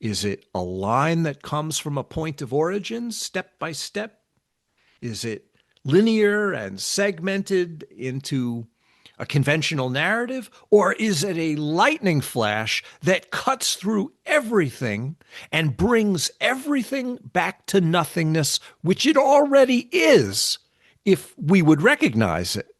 Is it a line that comes from a point of origin, step by step? Is it linear and segmented into a conventional narrative? Or is it a lightning flash that cuts through everything and brings everything back to nothingness, which it already is, if we would recognize it?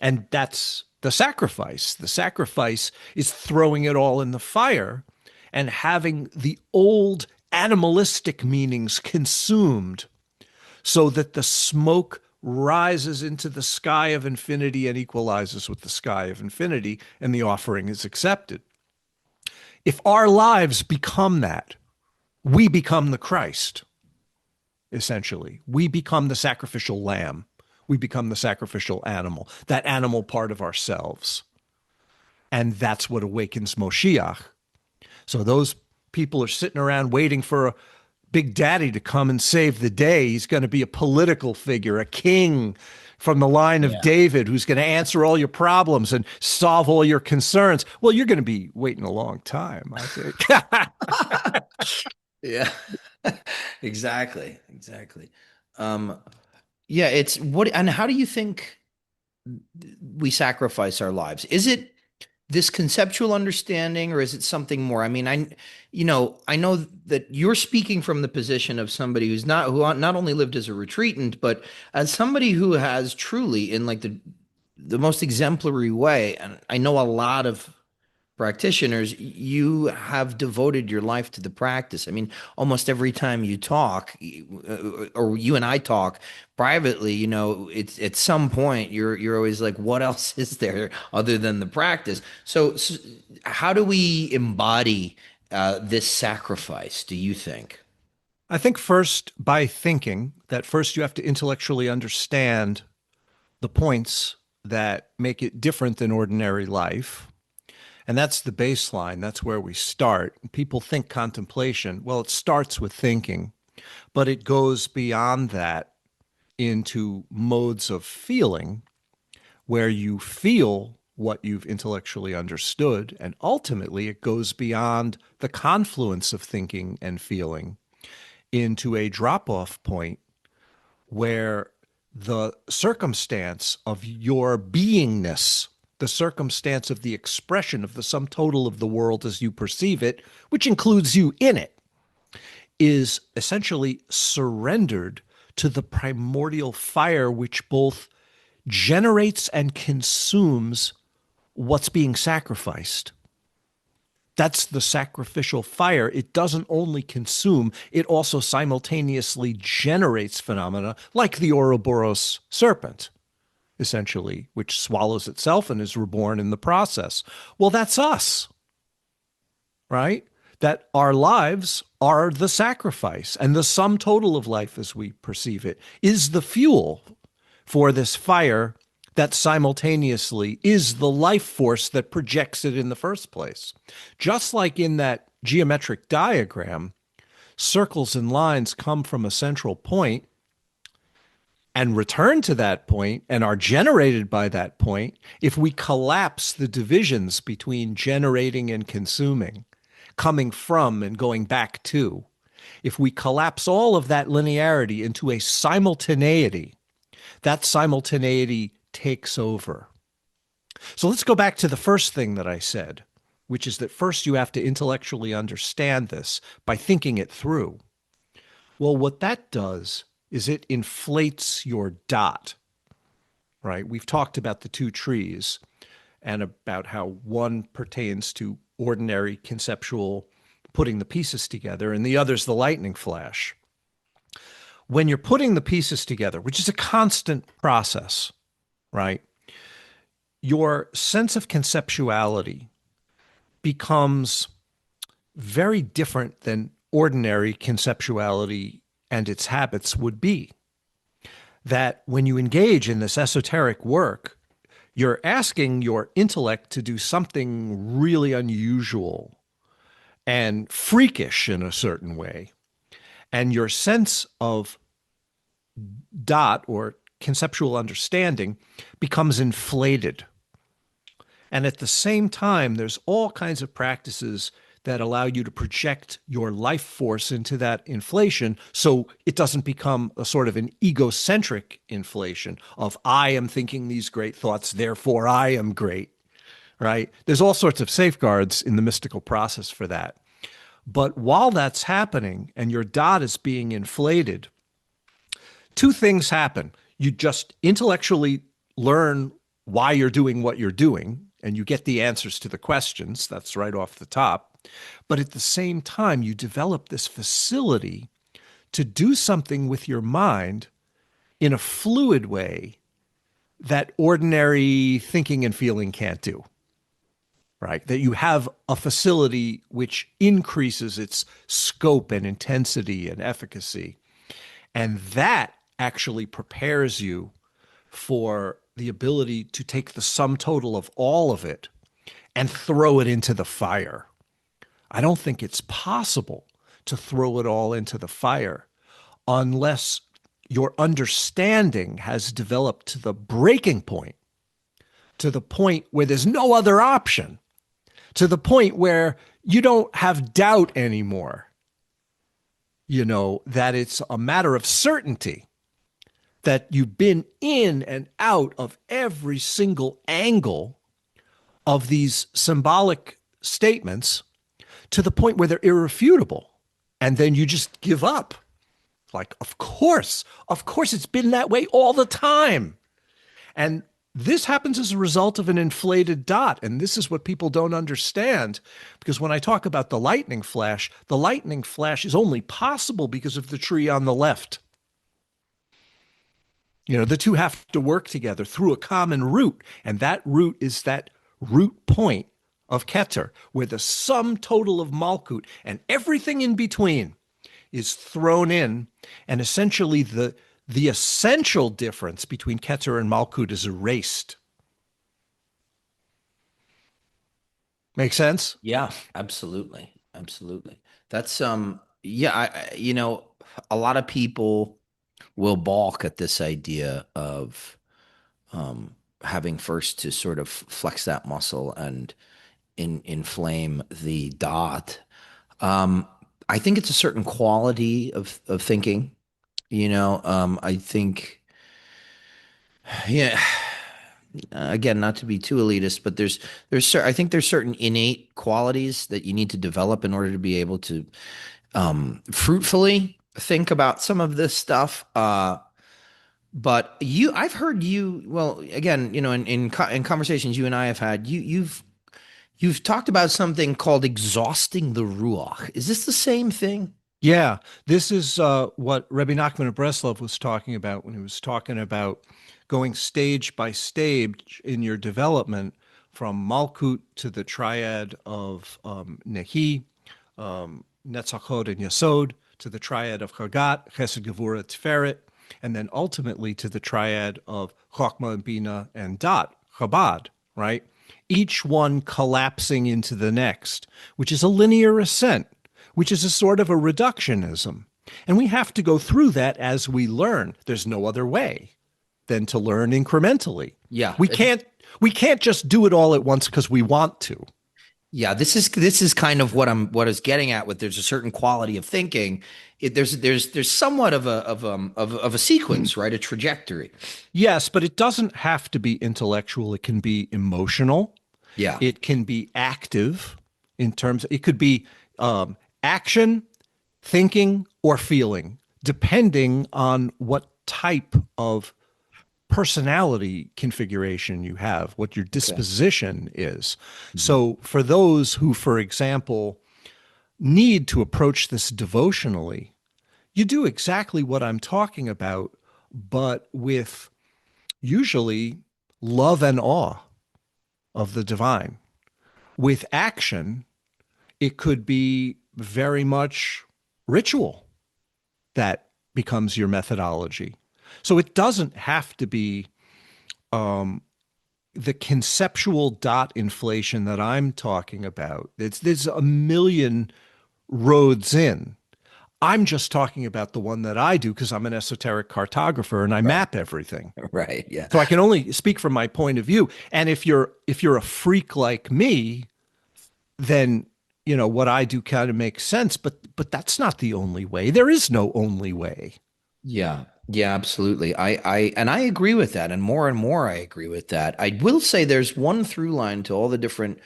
And that's the sacrifice. The sacrifice is throwing it all in the fire and having the old animalistic meanings consumed so that the smoke rises into the sky of infinity and equalizes with the sky of infinity, and the offering is accepted. If our lives become that, we become the Christ, essentially. We become the sacrificial lamb. We become the sacrificial animal, that animal part of ourselves. And that's what awakens Moshiach. So those people are sitting around waiting for a Big Daddy to come and save the day. He's going to be a political figure, a king from the line of Yeah. David who's going to answer all your problems and solve all your concerns. Well, you're going to be waiting a long time, I think. Yeah. Exactly. Exactly. Um, yeah, it's what, and how do you think we sacrifice our lives? Is it this conceptual understanding, or is it something more? I mean, I know that you're speaking from the position of somebody who not only lived as a retreatant, but as somebody who has truly, in like the most exemplary way. And I know a lot of practitioners, you have devoted your life to the practice. I mean, almost every time you talk, or you and I talk privately, it's at some point you're always like, what else is there other than the practice? So how do we embody this sacrifice, do you think? I think first by thinking that first you have to intellectually understand the points that make it different than ordinary life. And that's the baseline. That's where we start. People think contemplation. Well, it starts with thinking, but it goes beyond that into modes of feeling where you feel what you've intellectually understood. And ultimately, it goes beyond the confluence of thinking and feeling into a drop off point where the circumstance of your beingness, the circumstance of the expression of the sum total of the world as you perceive it, which includes you in it, is essentially surrendered to the primordial fire which both generates and consumes what's being sacrificed. That's the sacrificial fire. It doesn't only consume, it also simultaneously generates phenomena like the Ouroboros serpent, essentially, which swallows itself and is reborn in the process. Well, that's us, right? That our lives are the sacrifice, and the sum total of life as we perceive it is the fuel for this fire that simultaneously is the life force that projects it in the first place. Just like in that geometric diagram, circles and lines come from a central point and return to that point and are generated by that point. If we collapse the divisions between generating and consuming, coming from and going back to, if we collapse all of that linearity into a simultaneity, that simultaneity takes over. So let's go back to the first thing that I said, which is that first you have to intellectually understand this by thinking it through. Well, what that does is it inflates your dot, right? We've talked about the two trees and about how one pertains to ordinary conceptual putting the pieces together and the other's the lightning flash. When you're putting the pieces together, which is a constant process, right? Your sense of conceptuality becomes very different than ordinary conceptuality and its habits would be. That when you engage in this esoteric work, you're asking your intellect to do something really unusual and freakish in a certain way. And your sense of dot or conceptual understanding becomes inflated. And at the same time, there's all kinds of practices that allow you to project your life force into that inflation so it doesn't become a sort of an egocentric inflation of I am thinking these great thoughts, therefore I am great, right? There's all sorts of safeguards in the mystical process for that. But while that's happening and your dot is being inflated, two things happen. You just intellectually learn why you're doing what you're doing, and you get the answers to the questions. That's right off the top. But at the same time, you develop this facility to do something with your mind in a fluid way that ordinary thinking and feeling can't do, right? That you have a facility which increases its scope and intensity and efficacy. And that actually prepares you for the ability to take the sum total of all of it and throw it into the fire. I don't think it's possible to throw it all into the fire unless your understanding has developed to the breaking point, to the point where there's no other option, to the point where you don't have doubt anymore, that it's a matter of certainty that you've been in and out of every single angle of these symbolic statements to the point where they're irrefutable. And then you just give up. Like, of course, it's been that way all the time. And this happens as a result of an inflated dot. And this is what people don't understand. Because when I talk about the lightning flash is only possible because of the tree on the left. The two have to work together through a common root. And that root is that root point of Keter, where the sum total of Malkut and everything in between is thrown in. And essentially the essential difference between Keter and Malkut is erased. Make sense? Yeah, absolutely. Absolutely. That's yeah, a lot of people will balk at this idea of having first to sort of flex that muscle and inflame the dot. I think it's a certain quality of thinking. I think, yeah. Again, not to be too elitist, but I think there's certain innate qualities that you need to develop in order to be able to fruitfully think about some of this stuff. But I've heard you. Well, again, in conversations you and I have had, you've talked about something called exhausting the ruach. Is this the same thing? Yeah, this is what Rebbe Nachman of Breslov was talking about when he was talking about going stage by stage in your development from Malkut to the triad of Nehi, Netzachot, and Yesod, to the triad of Chagat, Chesed, Gevurah, Tiferet, and then ultimately to the triad of Chochmah and Bina and Dot, Chabad, right? Each one collapsing into the next, which is a linear ascent, which is a sort of a reductionism. And we have to go through that as we learn. There's no other way than to learn incrementally. Yeah. We can't just do it all at once because we want to. Yeah, this is kind of what I was getting at with there's a certain quality of thinking. There's somewhat of a sequence, right? A trajectory. Yes, but it doesn't have to be intellectual. It can be emotional. Yeah. It can be active it could be action, thinking, or feeling, depending on what type of personality configuration you have, what your disposition is. Mm-hmm. So for those who, for example, need to approach this devotionally, you do exactly what I'm talking about, but with usually love and awe of the divine. With action, it could be very much ritual that becomes your methodology. So it doesn't have to be the conceptual dot inflation that I'm talking about. There's a million roads in. I'm just talking about the one that I do because I'm an esoteric cartographer and I Right. map everything. Right. Yeah. So I can only speak from my point of view. And if you're a freak like me, then what I do kind of makes sense. But that's not the only way. There is no only way. Yeah, yeah, absolutely. I agree with that, and more I agree with that. I will say there's one through line to all the different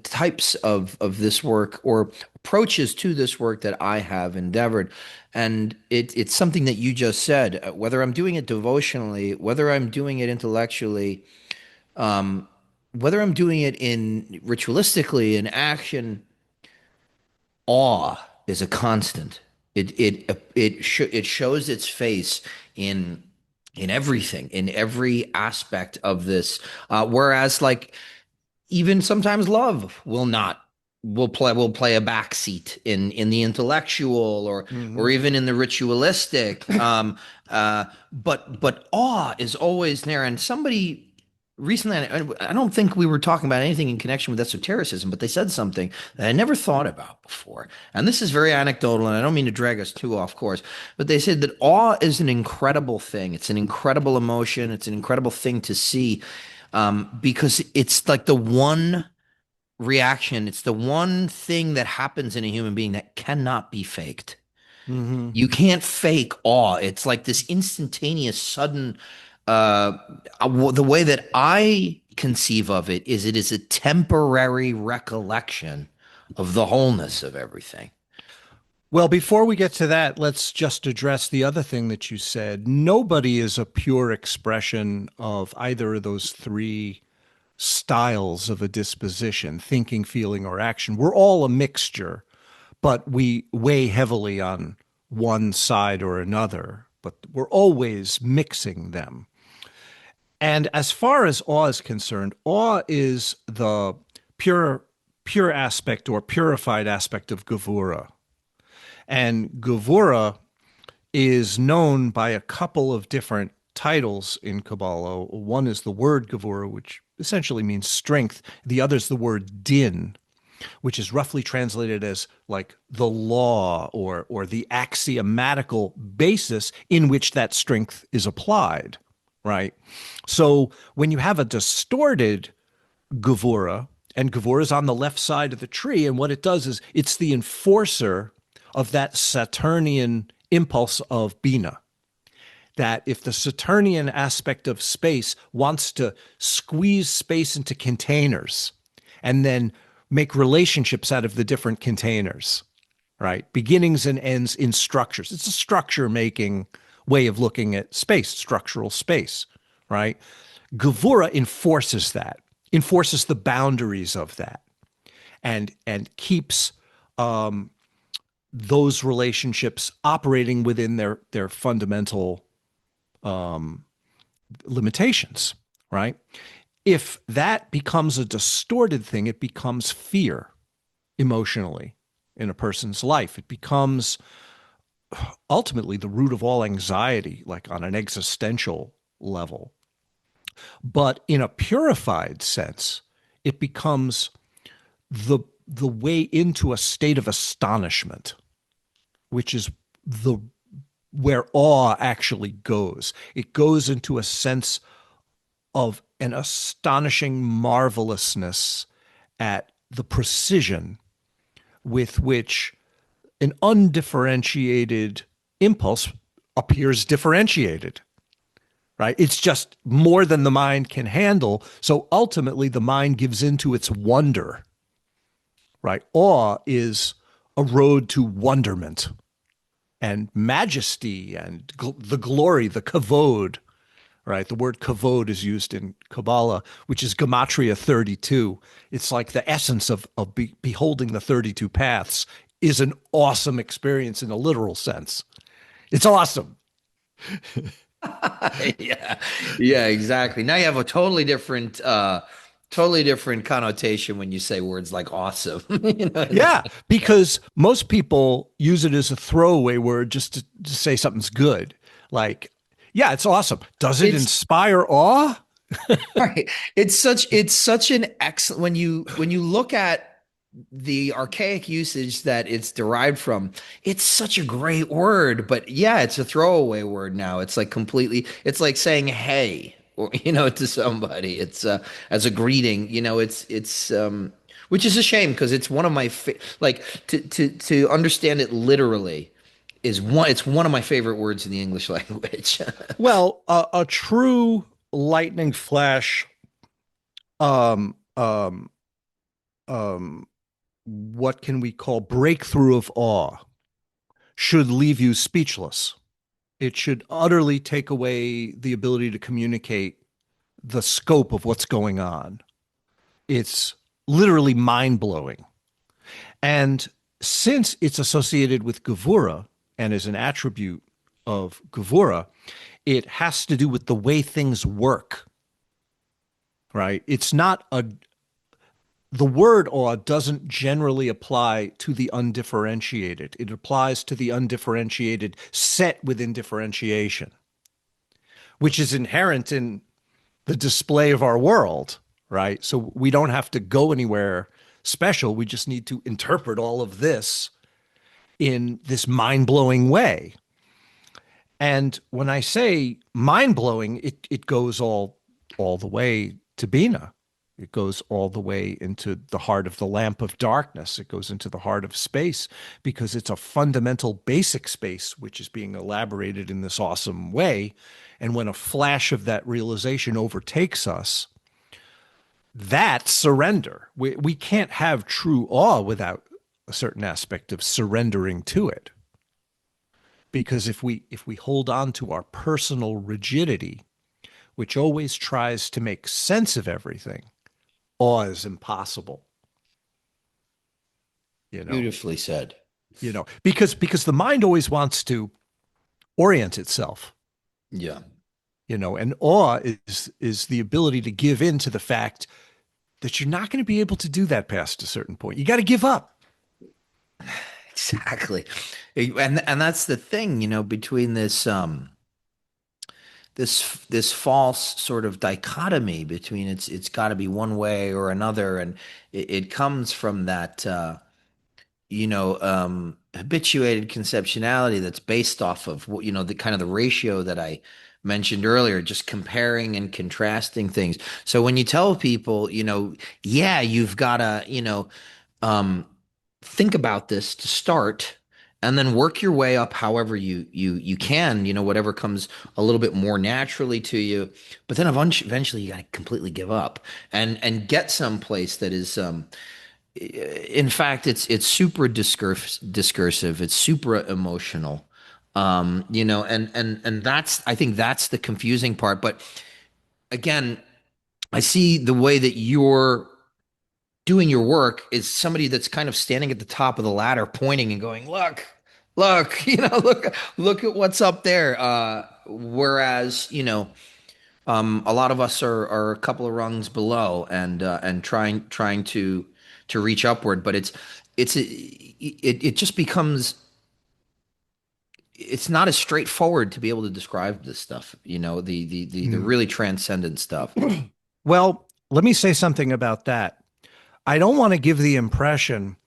types of this work or approaches to this work that I have endeavored, and it's something that you just said. Whether I'm doing it devotionally, whether I'm doing it intellectually, um, whether I'm doing it in ritualistically in action, awe is a constant. It shows its face in everything, in every aspect of this. Whereas, like, even sometimes love will play a backseat in the intellectual or Hmm. even in the ritualistic. But awe is always there. And somebody recently, I don't think we were talking about anything in connection with esotericism, but they said something that I never thought about before. And this is very anecdotal, and I don't mean to drag us too off course, but they said that awe is an incredible thing. It's an incredible emotion. It's an incredible thing to see, because it's like the one reaction. It's the one thing that happens in a human being that cannot be faked. Hmm. You can't fake awe. It's like this instantaneous, sudden. The way that I conceive of it is a temporary recollection of the wholeness of everything. Well, before we get to that, let's just address the other thing that you said. Nobody is a pure expression of either of those three styles of a disposition, thinking, feeling, or action. We're all a mixture, but we weigh heavily on one side or another, but we're always mixing them. And as far as awe is concerned, awe is the pure aspect or purified aspect of Gevura. And Gevura is known by a couple of different titles in Kabbalah. One is the word Gevura, which essentially means strength. The other is the word din, which is roughly translated as like the law or the axiomatical basis in which that strength is applied, right? So when you have a distorted Gevura, and Gevura is on the left side of the tree, and what it does is it's the enforcer of that Saturnian impulse of Bina. That if the Saturnian aspect of space wants to squeeze space into containers and then make relationships out of the different containers, right? Beginnings and ends in structures. It's a structure making way of looking at space, structural space, right? Gevura enforces that, enforces the boundaries of that, and keeps those relationships operating within their fundamental limitations, right? If that becomes a distorted thing, it becomes fear emotionally in a person's life. It becomes ultimately the root of all anxiety, like on an existential level. But in a purified sense, it becomes the way into a state of astonishment, which is the where awe actually goes. It goes into a sense of an astonishing marvelousness at the precision with which an undifferentiated impulse appears differentiated, right? It's just more than the mind can handle. So ultimately, the mind gives into its wonder, right? Awe is a road to wonderment and majesty and the glory, the kavod, right? The word kavod is used in Kabbalah, which is Gematria 32. It's like the essence of beholding the 32 paths is an awesome experience in a literal sense. It's awesome. Yeah, yeah, exactly. Now you have a totally different connotation when you say words like awesome. You know, Yeah, because most people use it as a throwaway word just to say something's good. Like, yeah, it's awesome. Does it it's inspire awe? right. It's such an excellent when you look at the archaic usage that it's derived from, it's such a great word, but yeah, it's a throwaway word now. It's like completely, it's like saying hey, or to somebody. It's as a greeting, which is a shame because it's one of my like to understand it literally it's one of my favorite words in the English language. Well, a true lightning flash, um, um, um, what can we call breakthrough of awe should leave you speechless. It should utterly take away the ability to communicate the scope of what's going on. It's literally mind blowing. And since it's associated with Gevura and is an attribute of Gevura, it has to do with the way things work, right? It's not a, the word awe doesn't generally apply to the undifferentiated. It applies to the undifferentiated set within differentiation, which is inherent in the display of our world, right? So we don't have to go anywhere special. We just need to interpret all of this in this mind blowing way. And when I say mind blowing, it goes all the way to Bina. It goes all the way into the heart of the lamp of darkness. It goes into the heart of space because it's a fundamental basic space which is being elaborated in this awesome way. And when a flash of that realization overtakes us, that's surrender. We can't have true awe without a certain aspect of surrendering to it. Because if we hold on to our personal rigidity, which always tries to make sense of everything, awe is impossible. You know, Beautifully said. because the mind always wants to orient itself. Yeah. And awe is the ability to give in to the fact that you're not going to be able to do that past a certain point. You got to give up. Exactly. And that's the thing, between this false sort of dichotomy between it's got to be one way or another, and it comes from that habituated conceptuality that's based off of what the kind of the ratio that I mentioned earlier, just comparing and contrasting things. So when you tell people, yeah, you've got to, um, think about this to start, and then work your way up however you can, whatever comes a little bit more naturally to you. But then eventually you got to completely give up and get someplace that is in fact it's super discursive, it's super emotional, and that's, I think that's the confusing part. But again, I see the way that you're doing your work is somebody that's kind of standing at the top of the ladder pointing and going, look, look at what's up there, whereas a lot of us are a couple of rungs below, and trying to reach upward. But it just becomes, it's not as straightforward to be able to describe this stuff, the Mm. really transcendent stuff. Well, let me say something about that. I don't want to give the impression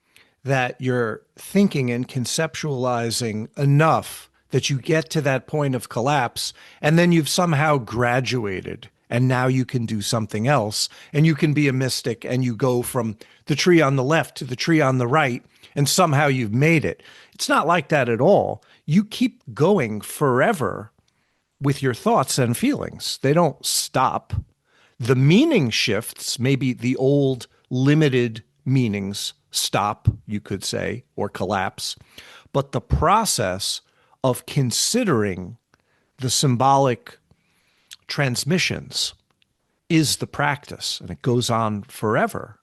that you're thinking and conceptualizing enough that you get to that point of collapse and then you've somehow graduated and now you can do something else and you can be a mystic and you go from the tree on the left to the tree on the right and somehow you've made it. It's not like that at all. You keep going forever with your thoughts and feelings. They don't stop. The meaning shifts, maybe the old limited meanings stop, you could say, or collapse. But the process of considering the symbolic transmissions is the practice, and it goes on forever.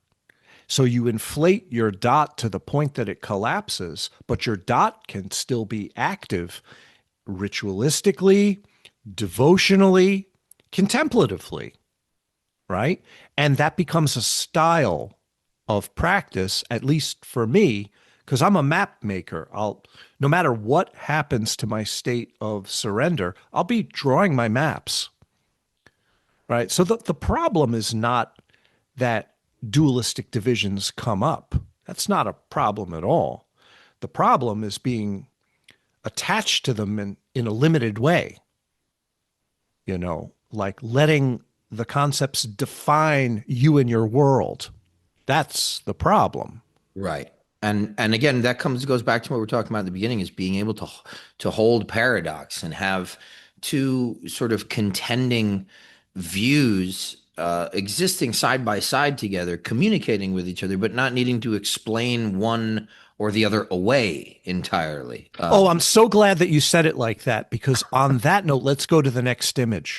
So you inflate your dot to the point that it collapses, but your dot can still be active ritualistically, devotionally, contemplatively, right? And that becomes a style of practice, at least for me, because I'm a map maker. No matter what happens to my state of surrender, I'll be drawing my maps, right? So the problem is not that dualistic divisions come up. That's not a problem at all. The problem is being attached to them in a limited way, like letting the concepts define you and your world. That's the problem. Right. And again, that goes back to what we're talking about at the beginning, is being able to hold paradox and have two sort of contending views existing side by side together, communicating with each other, but not needing to explain one or the other away entirely. Oh, I'm so glad that you said it like that, because on that note, let's go to the next image.